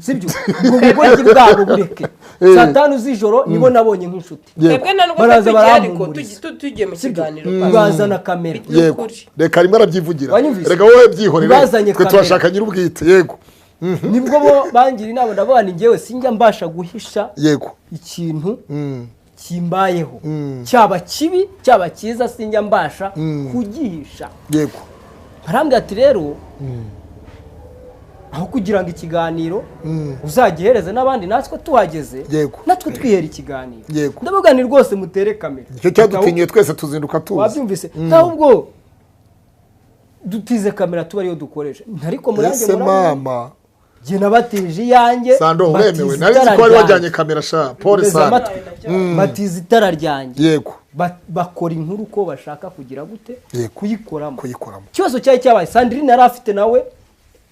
sibyo ubwo bugoryi bwabo bureke saa 5 z'ijoro nibo nabonye nk'inshuti twebwe na nubwo baraza tugiye ariko barampumuriza tugiye mu kiganiro bazana kamera yego reka rimwe arabyivugira Wanyumvise? reka wowe byihorere Bazanye twe kamera. turashaka nyir'ubwite yego nibwo bo bangira inama ndavuga ni njyewe sinjya mbasha guhisha yego ikintu kimbayeho cyaba kibi cyaba cyiza sinjya mbasha kugihisha yego arambwira ati rero aho kugira ngo ikiganiro uzagihereze n'abandi natwe tuhageze Yego. natwe twihera ikiganiro Yego. ndavuga ni rwose mutere kamera icyo cyadutinyiye twese tuzinduka tuzi wabyumvise ahubwo dutize kamera tuba ariyo dukoresha ariko murange ese mama jye nabatije iyanjye Sando batiza uremewe nari nzi itara ko wari ryanjye. wajyanye kamera sha Paul Neza Sando amatwi. Batiza itara ryanjye yego bakora inkuru uko bashaka kugira gute Yego. kuyikoramo kuyikoramo ikibazo cyari cyabaye Sandrine yari afite nawe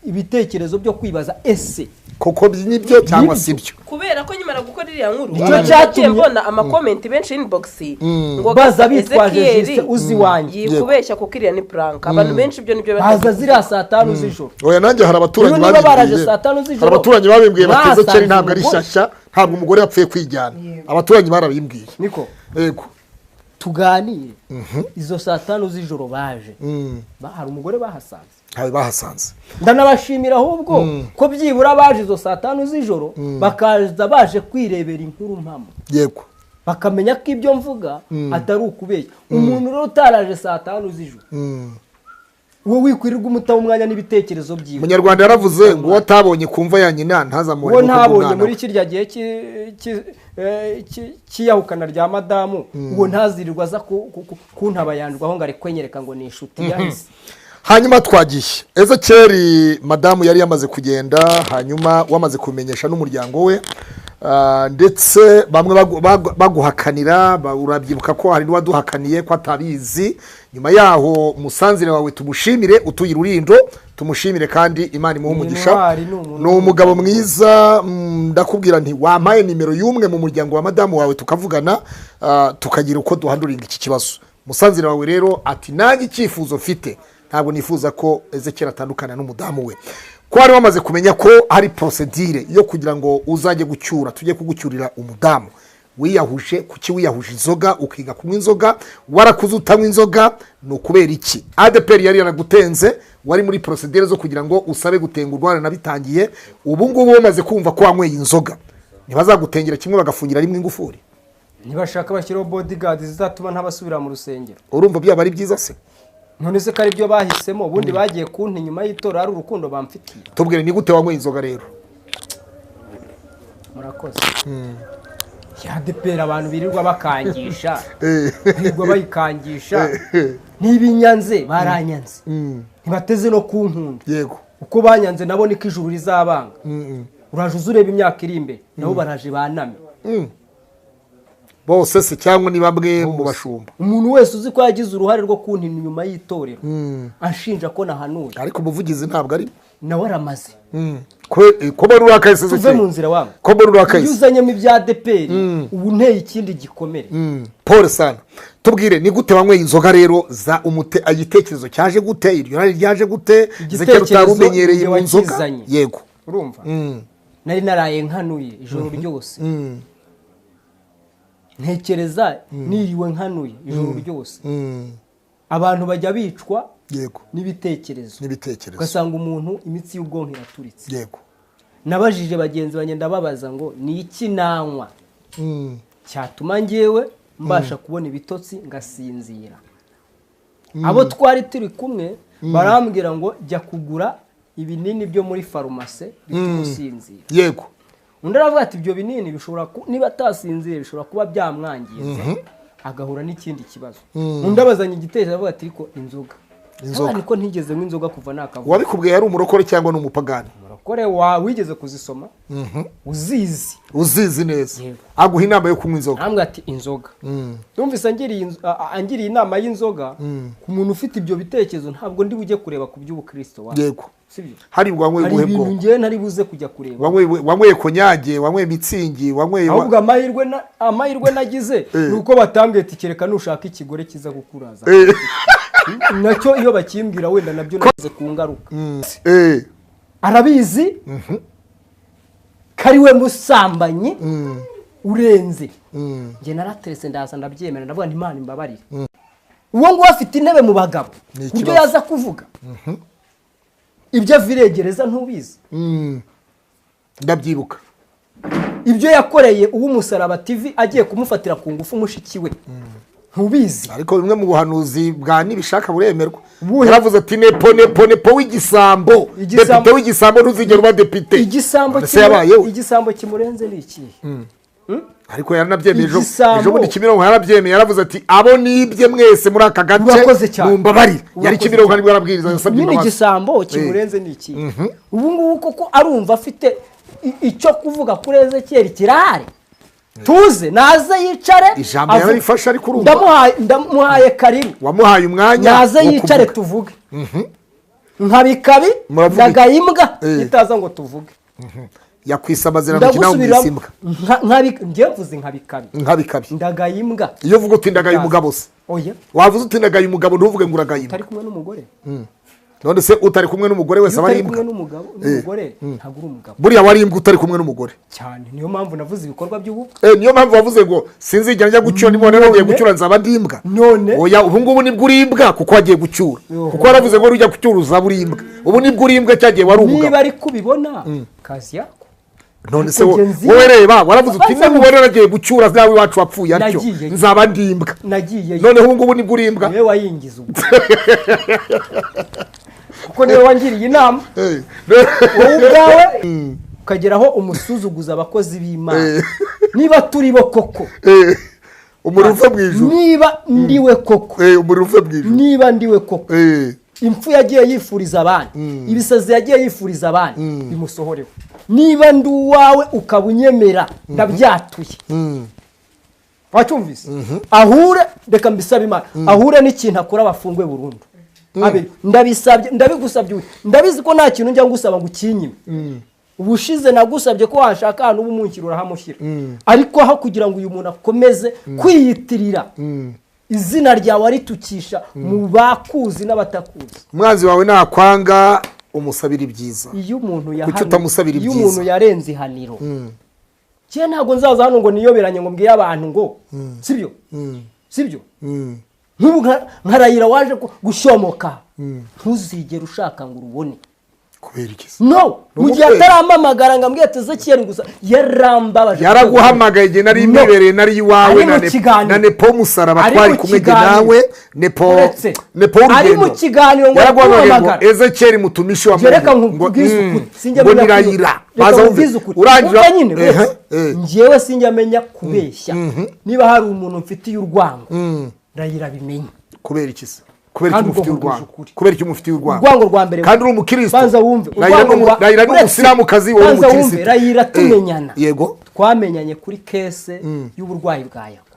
ibitekerezo byo kwibaza ese koko nibyo cyangwa si byo kubera ko nyimara gukora iriya nkuru Icyo abantu cyatumye- bagiye mbona amakomenti benshi inbox ngo baza bitwaje Ezekiel Justin uzi wanjye yikubeshya kuko iriya ni prank abantu benshi ibyo nibyo baza ziriya saa 5 z'ijoro oya nanjye hari abaturanyi Rero niba baraje babimbwiye saa 5 z'ijoro hari abaturanyi babimbwiye bateze basanze kera ntabwo ari umugore. shyashya ntabwo umugore yapfuye kwijyana abaturanyi barabimbwiye niko yego tuganire izo saa 5 z'ijoro baje hari umugore bahasanze ntawe bahasanze ndanabashimira ahubwo ko byibura baje izo saa 5 z'ijoro bakaza baje kwirebera inkuru mpamo yego bakamenya ko ibyo mvuga atari ukubeshya umuntu rero utaraje saa 5 z'ijoro wowe wikwirirwa umutaho umwanya n'ibitekerezo byiwe umunyarwanda yaravuze ngo uwo atabonye kumva ya nyina ntazamure uwo ntabonye muri kirya gihe cy'iyahukana rya madamu uwo ntazirirwa aza kuntabayandwaho ngo ari kwenyereka ngo ni inshuti yahise hanyuma twagiye Ezekiel madamu yari yamaze kugenda hanyuma wamaze kumenyesha n'umuryango we ndetse bamwe baguhakanira urabyibuka ko hari n'uwaduhakaniye ko atabizi nyuma yaho musanzire wawe tumushimire utuye Rurindo tumushimire kandi Imana imuhe umugisha ni umugabo mwiza ndakubwira nti wampaye nimero y'umwe mu muryango wa madamu wawe tukavugana tukagira uko duhanduringa iki kibazo musanzire wawe rero ati nanjye icyifuzo mfite ntabwo nifuza ko Ezekiel atandukana n'umudamu we ko wari wamaze kumenya ko hari procedure yo kugira ngo uzajye gucyura tujye kugucyurira umudamu wiyahuje kuki wiyahuje inzoga ukiga kunywa inzoga warakuze utanywa inzoga ni ukubera iki ADPR yari yaragutenze wari muri procedure zo kugira ngo usabe gutengurwa nabitangiye ubu ngubu bamaze kumva ko wanyweye inzoga ntibazagutengera kimwe bagafungira rimwe ingufuri ntibashaka bashyiraho bodyguard zizatuma ntabasubira mu rusengero urumva byaba ari byiza se none se ko ari byo bahisemo ubundi bagiye kunti nyuma y'itora ari urukundo bamfitiye tubwire ni gute wanyweye inzoga rero murakoze yadepera abantu birirwa bakangisha birirwa bayikangisha n'ibinyanze baranyanze ntibateze no kunkunda yego uko banyanze nabo niko ijuru rizabanga uraje uzureba imyaka iri imbere nabo baraje baname bose se cyangwa ni bamwe mu bashumba umuntu wese uzi ko yagize uruhare rwo kuntina inyuma y'itorero anshinja ko nahanuye ariko umuvugizi ntabwo ari nawe aramaze ko bari urakayise tuve mu nzira wangu ko bari iyo urakayise uzanyemo ibya ADPR ubu nteye ikindi gikomere Paul sana tubwire ni gute wanyweye inzoga rero za igitekerezo cyaje gute iryo nari ryaje gute Ezekiel utarumenyereye mu nzoga wakizanye. yego urumva nari naraye nkanuye ijoro ryose ntekereza niriwe nkanuye ijoro ryose abantu bajya bicwa yego n'ibitekerezo ugasanga umuntu imitsi y'ubwonko iraturitse yego nabajije bagenzi banjye ndababaza ngo ni iki nanywa cyatuma ngewe mbasha kubona ibitotsi ngasinzira abo twari turi kumwe barambwira ngo jya kugura ibinini byo muri farumasi bituma usinzira yego undi aravuga ati ibyo binini bishobora niba atasinziriye bishobora kuba byamwangiza agahura n'ikindi kibazo undi abazanye igitekerezo avuga ati ariko inzoga niko ntigeze nk'inzoga kuva nakavuga wabikubwiye yari umurokore cyangwa ni umupagani umurokore wigeze kuzisoma uzizi neza aguha inama yo kunywa inzoga arambwira ati inzoga numvise angiriye inama y'inzoga ku muntu ufite ibyo bitekerezo ntabwo ndi bujye kureba ku by'ubukristo wawe yego hari wanyweye hari ibintu ngewe ntari buze kujya kureba wanyweye konyage wanyweye mitsingi wanyweye ahubwo amahirwe nagize ni uko batambwiye ati kereka nushaka ikigore kiza gukuraza nacyo iyo bakimbwira wenda nabyo nagize ku ngaruka arabizi kari we musambanyi urenze njye narateretse ndaza ndabyemera ndavuga nti Imana imbabarire uwo nguwo afite intebe mu bagabo kubyo yaza kuvuga ibyo aviregereza ntubizi ndabyibuka ibyo yakoreye uw'umusaraba TV agiye kumufatira ku ngufu mushiki we ntubizi ariko bimwe mu buhanuzi bwa nibishaka buremerwa yaravuze ati nepo w'igisambo depite w'igisambo ntuzigera uba depite igisambo kimurenze ni ikihe ariko yaranabyemeye ejo bundi Kimironko yarabyemeye yaravuze ati abo nibye mwese muri aka gace mumbabarire yari Kimironko nibwo yarabwiriza yasabye imbabazi igisambo kimurenze ni ikihe ubu ngubu koko arumva afite icyo kuvuga kuri Ezekiel kirahari tuze naze yicare ijambo yarifasha ariko urumva ndamuhaye karibu wamuhaye umwanya naze yicare tuvuge nkabikabi nagayimbwa itaza ngo tuvuge yakwisamazira ngo kinaho mwisimbwa ngiye mvuze nkabikabi ndagayimbwa iyo uvuga uti ndagaye umugabo se oya wavuze uti ndagaye umugabo ntuvuge ngo uragayimbwa utari kumwe n'umugore none se utari kumwe n'umugore wese aba ari imbwa n'umugore ntabwo uri umugabo buriya wari imbwa utari kumwe n'umugore cyane niyo mpamvu navuze ibikorwa by'ubukwe niyo mpamvu wavuze ngo sinzigera njya gucyura nibone nagiye gucyura nzaba ndi imbwa none oya ubu ngubu nibwo uri imbwa kuko wagiye gucyura kuko waravuze ngo ujya gucyura uzaba uri imbwa ubu nibwo uri imbwa cyagiye wari umugabo niba ari kubibona kazi yako none se wowe reba waravuze uti nimubone nagiye gucyura nawe iwacu wapfuye atyo nzaba ndi imbwa nagiye none ubu ngubu nibwo uri imbwa wewe wayingiza ubwo kuko niwe wangiriye inama wowe ubwawe ukageraho umusuzuguza abakozi b'Imana niba turi bo koko umuriro uva mu ijuru niba ndiwe koko umuriro uva mu ijuru niba ndiwe koko impfu yagiye yifuriza abandi ibisazi yagiye yifuriza abandi bimusohoreho niba ndi uwawe ukaba unyemera ndabyatuye wacyumvise ahure reka mbisaba Imana ahure n'ikintu akora bafungwe burundu ndabisabye ndabigusabye ndabizi ko nta kintu njya ngusaba ngo ukinyime ubushize nagusabye ko washaka ahantu ubumunkira urahamushyira ariko aho kugira ngo uyu muntu akomeze kwiyitirira izina ryawe aritukisha mu bakuzi n'abatakuzi umwanzi wawe nakwanga umusabira ibyiza iyo umuntu iyo umuntu yarenze ihaniro cye ntabwo nzaza hano ngo niyoberanye ngo mbwiye abantu ngo sibyo nk'ubu nkarayira waje gushomoka ntuzigere ushaka ngo urubone kubera iki no mu gihe ataramamagara ngo ambwiye ati Ezekiel gusa yarambabaje yaraguhamagaye igihe nari imibereye nari iwawe na nepo musaraba twari kumwe nawe nepo ari mu kiganiro ngo yaraguhamagaye ngo Ezekiel mutumishi wa ngo nirayira baza urangira nyine ngewe sinjya menya kubeshya niba hari umuntu mfitiye urwango rayira bimenye kubera iki se kubera iki umufitiye urwango rwa mbere kandi uri umukristo banza wumve rayira n'umusilamukazi wowe umukristo rayira tumenyana yego twamenyanye kuri kese y'uburwayi bwa Yago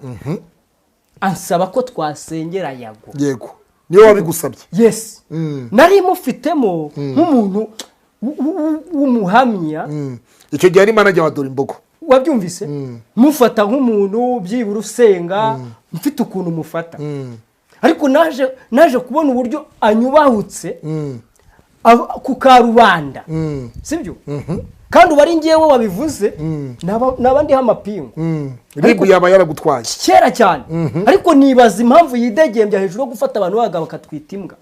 ansaba ko twasengera Yago yego niyo wabigusabye yes nari mufitemo nk'umuntu w'umuhamya icyo gihe ari manager wa Dorimbogo wabyumvise mufata nk'umuntu byibura usenga mfite ukuntu mufata ariko naje kubona uburyo anyubahutse ku karubanda sibyo kandi uba ari ngewe wabivuze n'abandi amapingu ribu yaba yaragutwaye kera cyane ariko nibaza impamvu yidegembya hejuru yo gufata abantu bagabo bakatwita imbwa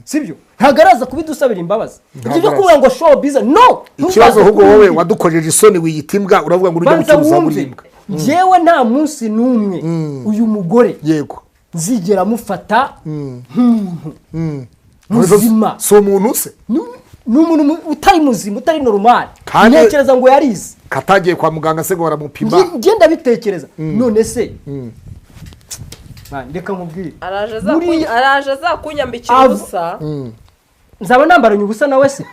sibyo ntabwo araza kubidusabira imbabazi ibyo byo kuvuga ngo show biza no ikibazo ahubwo wowe wadukojeje isoni wiyita imbwa uravuga ngo urujya gucuruza muri imbwa ngewe nta munsi n'umwe uyu mugore yego nzigera mufata nk'umuntu muzima si umuntu se ni umuntu utari muzima utari normal ntekereza ngo yarize katagiye kwa muganga se ngo baramupima ngenda bitekereza none se reka nkubwire araje azakunyambikira ubusa nzaba nambaranye ubusa nawe se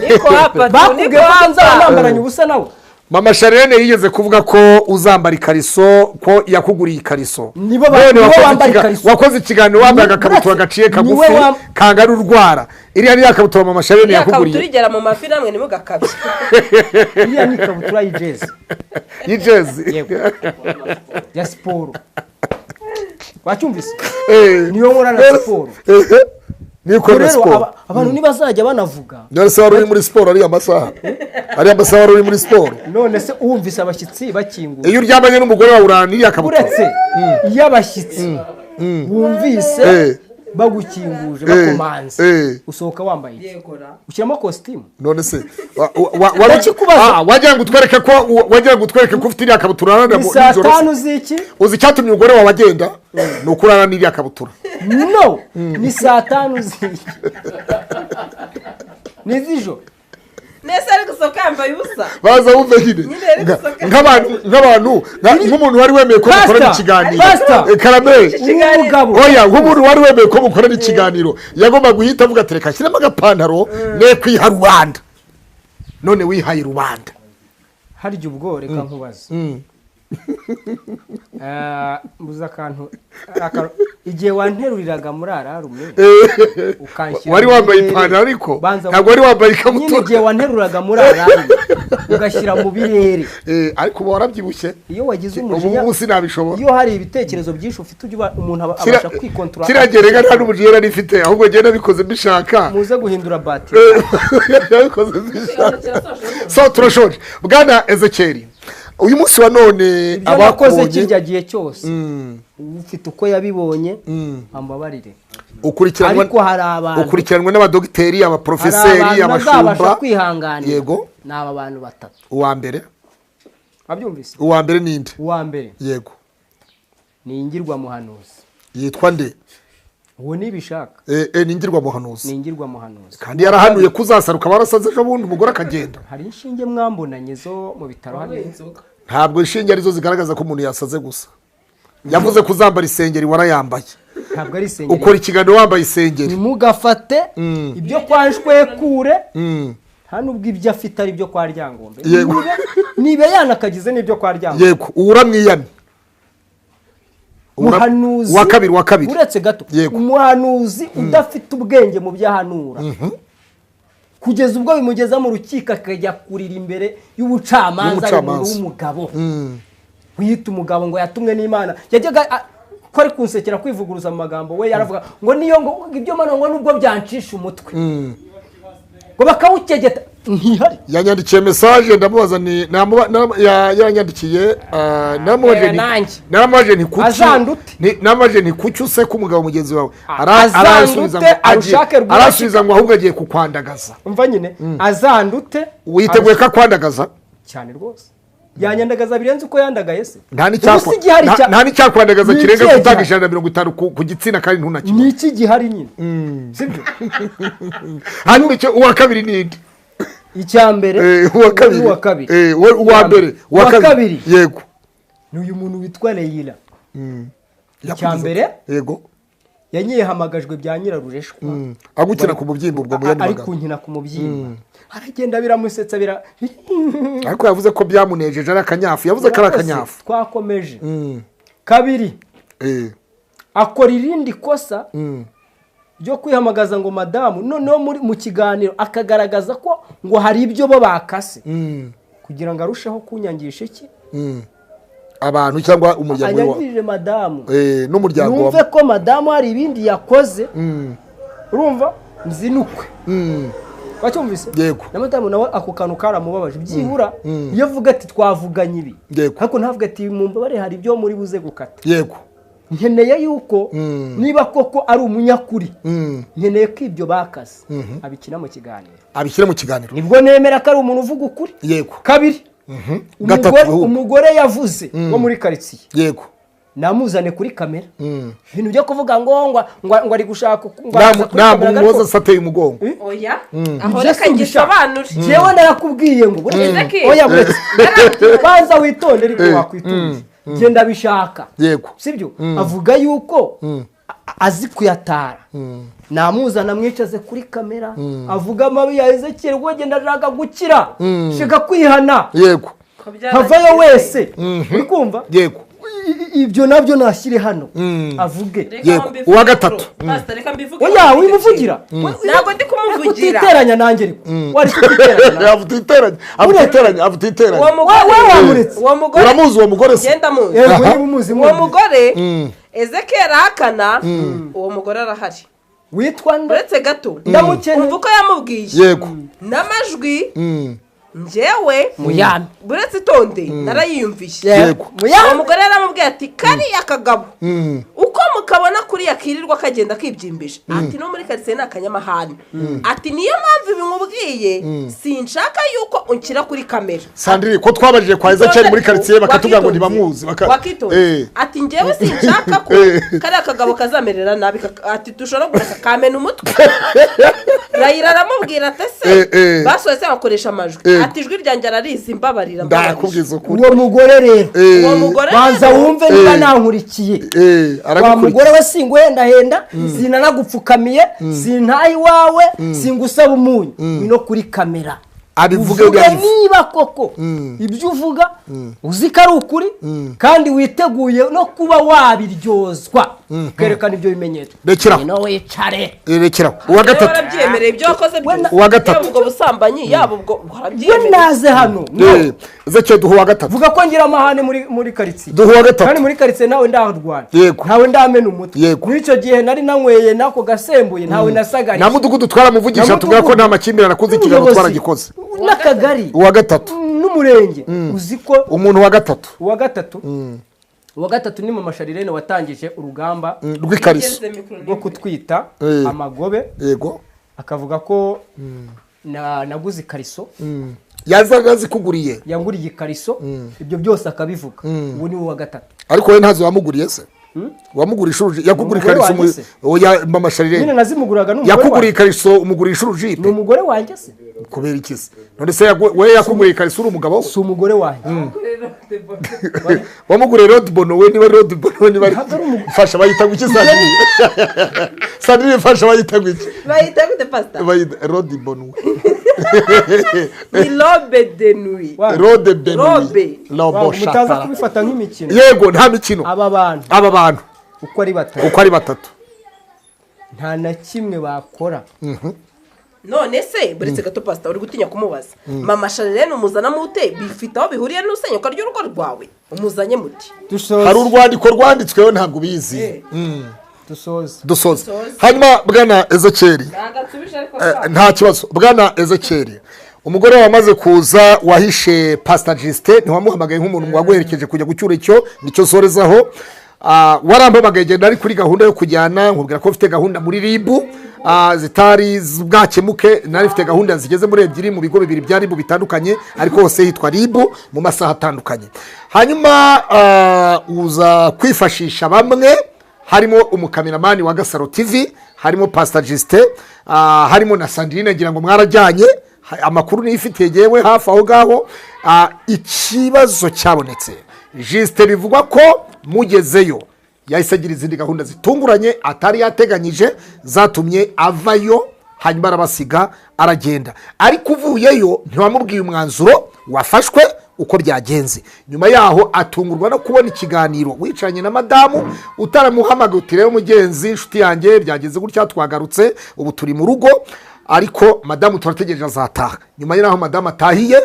niko hapa bakubwiye ko nzaba nambaranye ubusa nawe Mama Charlene yigeze kuvuga ko uzambara ikariso ko yakuguriye ikariso nibo bambara ikariso wakoze ikiganiro wambaye agakabutura gaciye kagufi kangara urwara iriya ni yakabutura Mama Charlene yakuguriye turigera mu mafi namwe nibo gakabye iriya ni kabutura y'ijezi ya siporo wacyumvise niyo nkora na siporo nikorera rero siporo abantu ntibazajya banavuga none se wari uri muri siporo ariya masaha wari uri muri siporo none se wumvise abashyitsi bakinguye iyo uryamanye n'umugore wawe urana n'iriya kabutura uretse iyo abashyitsi wumvise bagukinguje bakomanze usohoka wambaye iki ushyiramo kositimu none se wagira ngo utwereke ko ufite iriya kabutura ni saa tanu z'iki uzi icyatumye umugore wawe agenda ni uko urana n'iriya kabutura no ni saa tanu z'iki ni iz'ijoro nese ari gusohoka yambaye ubusa baza wumve nyine nk'abantu nk'umuntu wari wemeye ko mukorana ikiganiro karameri oya nk'umuntu wari wemeye ko mukorana ikiganiro yagomba guhita avuga ati reka ashyiremo agapantaro ne kwiha rubanda none wihaye rubanda harya ubwo reka nkubaze mbuze akantu igihe wanteruriraga muri ararume wari wambaye ipantaro ariko ntabwo wari wambaye ikabutura nyine igihe wanteruraga muri ararume ugashyira mu birere ariko uba warabyibushye iyo wagize umujinya ubu sinabishobora iyo hari ibitekerezo byinshi ufite ujya umuntu abasha kwikontorora kiragerega nta n'umujinya nari mfite ahubwo ngenda bikoze mbishaka muze guhindura batiri yabikoze mbishaka so turashoje bwana Ezekiel uyu munsi wa none abakoze kirya gihe cyose ufite uko yabibonye ambabarire ukurikiranwa n'abadogiteri abaprofeseri abashumba yego ni aba bantu batatu uwa mbere abyumvise uwa mbere ninde uwa mbere yego ni ingirwamuhanuzi yitwa nde uwo nibishaka ni ingirwamuhanuzi ni ingirwamuhanuzi kandi yarahanuye kuzasaruka barasaze ejo bundi umugore akagenda hari inshinge mwambonanye zo mu bitaro hano ntabwo inshinge arizo zigaragaza ko umuntu yasaze gusa yavuze ko uzambara isengeri warayambaye ntabwo ari isengeri ukora ikiganiro wambaye isengeri nimugafate ibyo kwa Nshwekure nta nubwo ibyo afite ari ibyo kwa Ryangombe nibe yanakagize n'ibyo kwa Ryangombe yego uramwiyamye umuhanuzi wa kabiri uretse gato umuhanuzi udafite ubwenge mu byahanura kugeza ubwo bimugeza mu rukiko akajya kurira imbere y'ubucamanza w'umugabo wiyita umugabo ngo yatumwe n'Imana yajyaga ko ari kunsekera kwivuguruza mu magambo we yaravuga ngo niyo ngo ibyo mana ngo nubwo byancisha umutwe ngo bakawukegeta ntihari yanyandikiye message ndamubaza ni yanyandikiye namaje ni kuki namaje ni kuki use ko umugabo mugenzi wawe arasubiza ngo ahubwo agiye kukwandagaza umva nyine azandute witeguye ko kwandagaza cyane rwose yanyandagaza birenze uko yandagaye se nta n'icyakwandagaza kirenga gutanga 150 ku gitsina kandi ntunakibona ni iki gihari nyine sibyo hanyuma icyo uwa kabiri ninde icyambere uwa kabiri yego ni uyu muntu witwa Leila icyambere yego yanyihamagajwe bya Nyirarureshwa agukina ku mubyimbo ubwo muyandi magambo ari kunkina ku mubyimbo aragenda biramusetsa ariko yavuze ko byamunejeje ari akanyafu yavuze ko ari akanyafu twakomeje kabiri akora irindi kosa ryo kwihamagaza ngo madamu noneho mu kiganiro akagaragaza ko ngo hari ibyo bo bakase kugira ngo arusheho kunyangisha iki abantu cyangwa umuryango wawe anyagirije madamu n'umuryango wawe numve ko madamu hari ibindi yakoze urumva nzinukwe wacyumvise yego na madamu nawe ako kantu karamubabaje byibura iyo avuga ati twavuganye ibi ariko ntavuga ati mu mbabare hari ibyo muri buze gukata yego nkeneye yuko niba koko ari umunyakuri nkeneye ko ibyo bakase abikina mu kiganiro nibwo nemera ko ari umuntu uvuga ukuri yego kabiri umugore yavuze wo muri karitsiye yego namuzane kuri kamera ibintu byo kuvuga ngo ari gushaka ntabwo umuhoza asateye umugongo oya aho reka ngisobanure jewe narakubwiye ngo oya buretse banza witondere ariko wakwitunze genda bishaka yego sibyo avuga yuko azi kuyatara namuzana mwicaze kuri kamera avuga amabi ya Ezekiel ngo genda ashaka gukira shika kwihana yego havayo wese uri kumva yego ibyo nabyo nashyire hano avuge yego uwa gatatu oya wimuvugira ntabwo ndi kumuvugira utiteranya nanjye ariko wari kutiteranya avutiteranya uwo mugore uramuzi uwo mugore se genda muzi yego niba umuzi uwo mugore Ezekiel ahakana uwo mugore arahari witwa nde uretse gato ndamukeneye umva uko yamubwiye yego n'amajwi njyewe Muyame. buretse itonde narayiyumvishe Yego. Muyame. uwo mugore yaramubwiye ati kariya kagabo uko mukabona kuriya kirirwa kagenda kibyimbije ati no muri karitsiye ni akanyamahane ati niyo mpamvu bimubwiye sinshaka yuko unshyira kuri kamera Sandrine ko twabajije kwa Ezekiel muri quartier bakatubwira ngo ntibamuzi wakitonze ati njyewe sinshaka ko kariya kagabo kazamerera nabi ati dushobora gureka kamena umutwe Rayira aramubwira ati se basohose bakoresha amajwi ati ijwi ryanjye ararizi mbabarira ndakubwiza ukuri uwo mugore rero uwo mugore banza wumve niba nankurikiye wa mugore we singuhendahenda sinanagupfukamiye sintaye iwawe singusaba umunyu no kuri kamera uvuga niba koko ibyo uvuga uzi ko ari ukuri kandi witeguye no kuba wabiryozwa kerekana ibyo bimenyetso rekeraho wicare rekeraho uwa gatatu warabyemereye ibyo wakoze uwa gatatu yaba ubwo busambanyi yaba ubwo we warabyemereye naze hano Ezekiel duha uwa gatatu vuga ko ngira amahane muri karitsiye duha uwa gatatu kandi muri karitsiye nawe ndaharwana Yego. ntawe ndamena umutwe Yego. n'icyo gihe nari nanyweye nako gasembuye ntawe nasagariye na mudugudu twaramuvugisha tuvuga ko nta makimbirane akuze ikiganiro twaragikoze n'akagari uwa gatatu n'umurenge uzi ko umuntu wa gatatu uwa gatatu ni mama Sharirene watangije urugamba rw'ikariso rwo kutwita amagobe yego akavuga ko naguze ikariso yazaga zikuguriye yanguriye ikariso ibyo byose akabivuga ubu ni uwa gatatu ariko we ntazo wamuguriye se wamugurisha uruji yakuguriye ikariso ya mama Sharirene nyine nazimuguraga n'umugore yakuguriye ikariso umugurisha urujipe ni umugore wanjye se kubera iki se none se we yakuguriye ikariso uri umugabo si umugore wanjye wamuguriye Rod Bono we niba Rod Bono niba fasha bayita guki Sandrine fasha bayita guki bayita gute pastor bayita Rod Bono ni lobe de nuit Rode Benui Robe. Lobo mutaza Shakara kubifata nk'imikino yego nta mikino aba bantu uko ari batatu nta na kimwe bakora none se buretse gato pastor uri gutinya kumubaza mama Sharirene umuzana mute bifite aho bihuriye n'usenyuka ry'urugo rwawe umuzanye muti hari urwandiko rwanditsweho ntabwo ubizi dusoze hanyuma bwana Ezekiel nta kibazo bwana Ezekiel umugore wamaze kuza wahishe Pastor Justin ntiwamuhamagaye nk'umuntu waguherekeje kujya gucyura nicyo sorezaho warampamagaye genda ari kuri gahunda yo kujyana nkubwira ko mfite gahunda muri ribu zitari bwakemuke nari mfite gahunda zigeze muri 2 mu bigo bibiri bya ribu bitandukanye ariko hose hitwa ribu mu masaha atandukanye hanyuma uza kwifashisha bamwe harimo umukameramani wa Gasaro TV harimo Pastor Justin harimo na Sandrine ngira ngo mwarajyanye amakuru nifitiye yewe hafi aho gaho ikibazo cyabonetse Justin bivugwa ko mugezeyo yahise agira izindi gahunda zitunguranye atari yateganyije zatumye avayo hanyuma arabasiga aragenda ariko uvuyeyo ntiwamubwiye umwanzuro wafashwe uko byagenze nyuma yaho atungurwa no kubona ikiganiro wicaranye na madamu utaramuhamagaye uti rero mugenzi inshuti yanjye byageze gutya twagarutse ubu turi mu rugo ariko madamu turategereje azataha nyuma y'aho madamu atahiye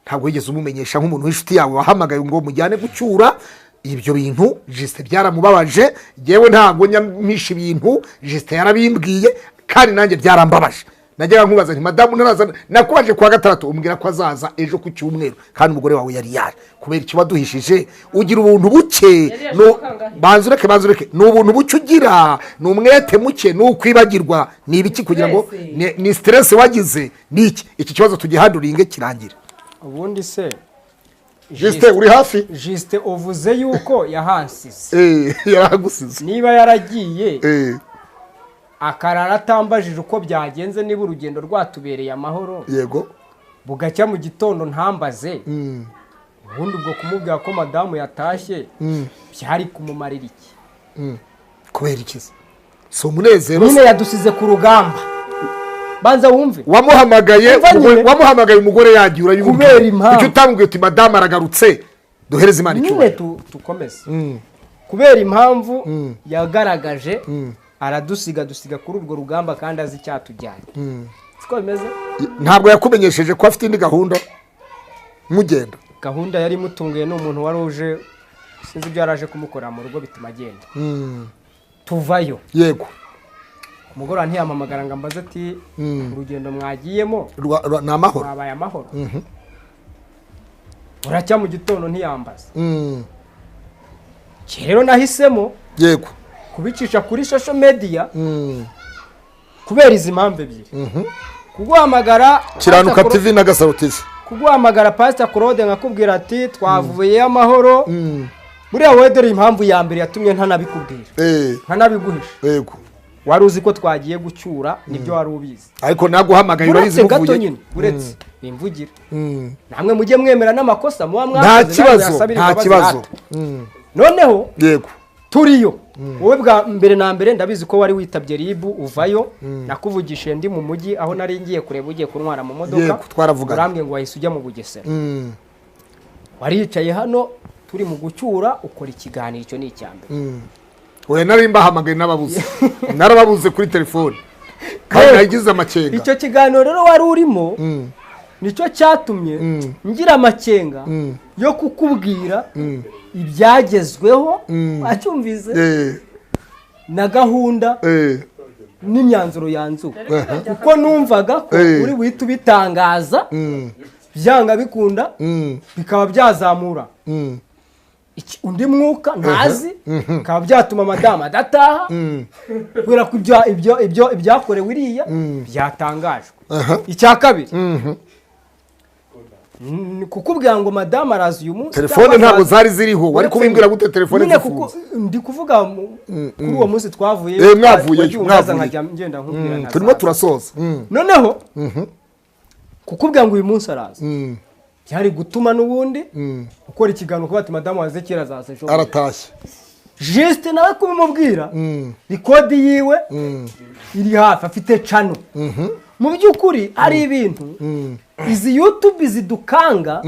ntabwo yigeze umumenyesha nk'umuntu w'inshuti yawe wahamagaye ngo mujyane gucyura ibyo bintu Justin byaramubabaje yewe ntabwo nyamisha ibintu Justin yarabimbwiye kandi nanjye byarambabaje najyaga nkubaza nti madamu naraza nakubaje kwa gatatu umbwira ko azaza ejo ku cyumweru kandi umugore wawe yari yaje kubera icyo waduhishije ugira ubuntu buke no banzureke ni ubuntu buke ugira ni umwete muke ni ukwibagirwa ni ibiki kugira ngo ni stress wagize niki iki kibazo tugihanduringe kirangire ubundi se Justin uri hafi Justin uvuze yuko yahansize yaragusize niba yaragiye akarara atambajije uko byagenze niba urugendo rwatubereye amahoro yego bugacya mu gitondo ntambaze ubundi ubwo kumubwira ko madamu yatashye byari kumumarira iki kubera ikiza si umunezero nyine yadusize ku rugamba banza wumve wamuhamagaye umugore yagiye urayumva kubera impamvu icyo utambwiye uti madamu aragarutse duhereze imana icyubahiro nyine tukomeze kubera impamvu yagaragaje aradusiga kuri urwo rugamba kandi azi icyatujyanye siko bimeze ntabwo yakumenyesheje ko afite indi gahunda mugenda gahunda yari imutunguye n'umuntu wari uje sinzi ibyo yaraje kumukorera mu rugo bituma agenda tuvayo yego umugoroba ntiyampamagara ngo ambaze ati urugendo mwagiyemo ni amahoro mwabaye amahoro uracya mu gitondo ntiyambaza rero nahisemo yego kubicisha kuri social media kubera izi mpamvu ebyiri kuguhamagara Kiranuka TV na Gasaro TV kuguhamagara Pastor Claude nkakubwira ati twavuye amahoro buriya wowe dore impamvu ya mbere yatumye ntanabikubwira ntanabiguhisha yego wari uzi ko twagiye gucyura nibyo wari ubizi ariko naguhamagaye barizi buvuye uretse imvugira namwe mujye mwemera n'amakosa muba mwakoze nta kibazo noneho yego turiyo wowe bwa mbere na mbere ndabizi ko wari witabye ribu uvayo nakuvugishije ndi mu mujyi aho nari ngiye kureba ugiye kuntwara mu modoka urambwe ngo wahise ujya mu Bugesera wari yicaye hano turi mu gucyura ukora ikiganiro icyo ni icyambere oya nari mbahamagaye n'ababuze narababuze kuri telefone kandi nagize amakenga icyo kiganiro rero wari urimo nicyo cyatumye ngira amakenga yo kukubwira ibyagezweho acyumvize na gahunda n'imyanzuro yanzuwe kuko numvaga ko uri buhita ubitangaza byanga bikunda bikaba byazamura undi mwuka ntazi bikaba byatuma madamu adataha kubera ko ibyakorewe iriya byatangajwe icya kabiri kukubwira ngo madamu arazi uyu munsi telefone ntabwo zari ziriho wari kubimbwira gute telefone zifunze ndi kuvuga kuri uwo munsi twavuye mwavuye ngenda nkubwira turimo turasoza noneho kukubwira ngo uyu munsi arazi byari gutuma n'ubundi ukora ikiganiro kuba ati madamu waze kera azaza ejo aratashye Juste nawe kubimubwira rikodi yiwe iri hafi afite channel mu by'ukuri hari ibintu izi YouTube zidukanga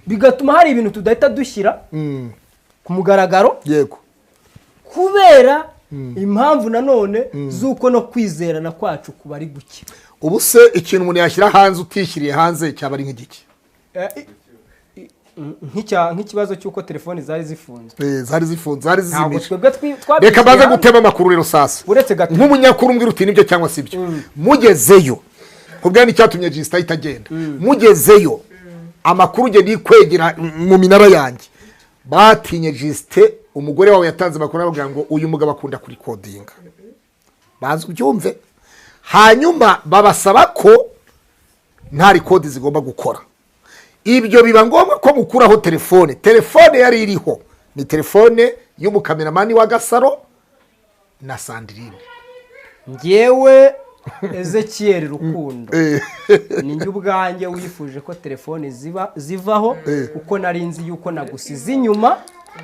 bigatuma hari ibintu tudahita dushyira ku mugaragaro yego kubera impamvu nanone zuko no kwizerana kwacu kuba ari guke ubu se ikintu umuntu yashyira hanze utishyiriye hanze cyaba ari nk'igiki nk'ikibazo cy'uko telefoni zari zifunze zari zizimije reka reka baze gutema amakuru rero sasa uretse gato nk'umunyakuru mbwira uti nibyo cyangwa si byo mugezeyo kubwa n'icyatumye Jista itagenda mugezeyo amakuru ugenda yikwegera mu minara yanjye batinye Jiste umugore wawe yatanze amakuru avuga ngo uyu mugabo akunda kuri codinga bazi ubyumve hanyuma babasaba ko nta record zigomba gukora ibyo biba ngombwa ko mukuraho telefone yari iriho ni telefone y'umukameramani wa Gasaro na Sandrine ngewe Ezekiel Rukundo ninjye ubwanjye wifuje ko telefone zivaho kuko nari nzi yuko nagusize inyuma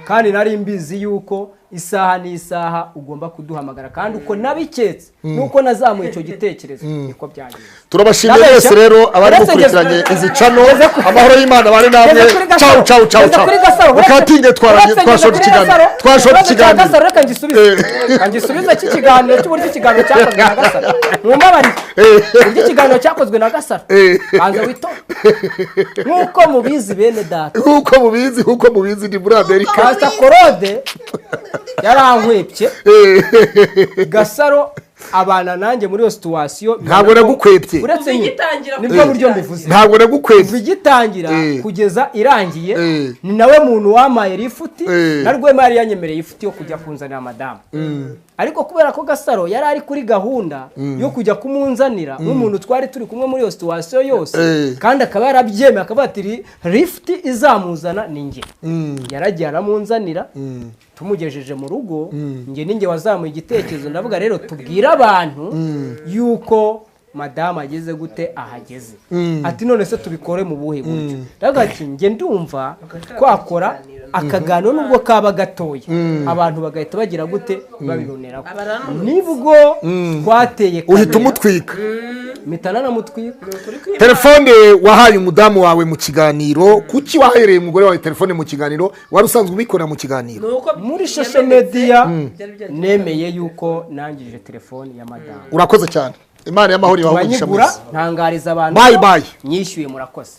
kandi nari mbizi yuko isaha n'isaha ugomba kuduhamagara kandi uko nabiketse nuko nazamuye icyo gitekerezo niko byagenze turabashimiye mwese rero abari gukurikiranye izi chano amahoro y'Imana bari namwe ciao ukatinge twashora ikiganiro reka ngisubize iki kiganiro cy'uburyo ikiganiro cyakozwe na Gasaro mwumbabarire uburyo ikiganiro cyakozwe na Gasaro banza wito nkuko mubizi bene data nkuko mubizi ndi muri Amerika Pastor Claude yarankwepye Gasaro abana nanjye muri iyo situation ntabwo nagukwepye uretse nibwo buryo mbivuze ntabwo nagukwepye bigitangira kugeza irangiye ni nawe muntu wamaye rifuti narwo mari yanyemereye ifuti yo kujya kunzanira madamu ariko kubera ko Gasaro yari ari kuri gahunda yo kujya kumunzanira nk'umuntu twari turi kumwe muri iyo situation yose kandi akaba yarabyemeye akaba ati rifuti izamuzana ninjye yaragiye aramunzanira tumugejeje mu rugo nge ninjye wazamuye igitekerezo ndavuga rero tubwira abantu yuko madamu ageze gute ahageze ati none se tubikore mu buhe buryo ndavuga ati nge ndumva twakora akaganiro nubwo kaba gatoya abantu bagahita bagira gute babiboneraho nibwo twateye uhita umutwika mitana na mutwika telefone wahaye umudamu wawe mu kiganiro kuki wahereye umugore wawe telefone mu kiganiro wari usanzwe ubikora mu kiganiro muri social media nemeye yuko nangije telefone ya madamu urakoze cyane Imana y'amahoro ibaho umugisha mwese ntangariza abantu bye nyishyuye murakoze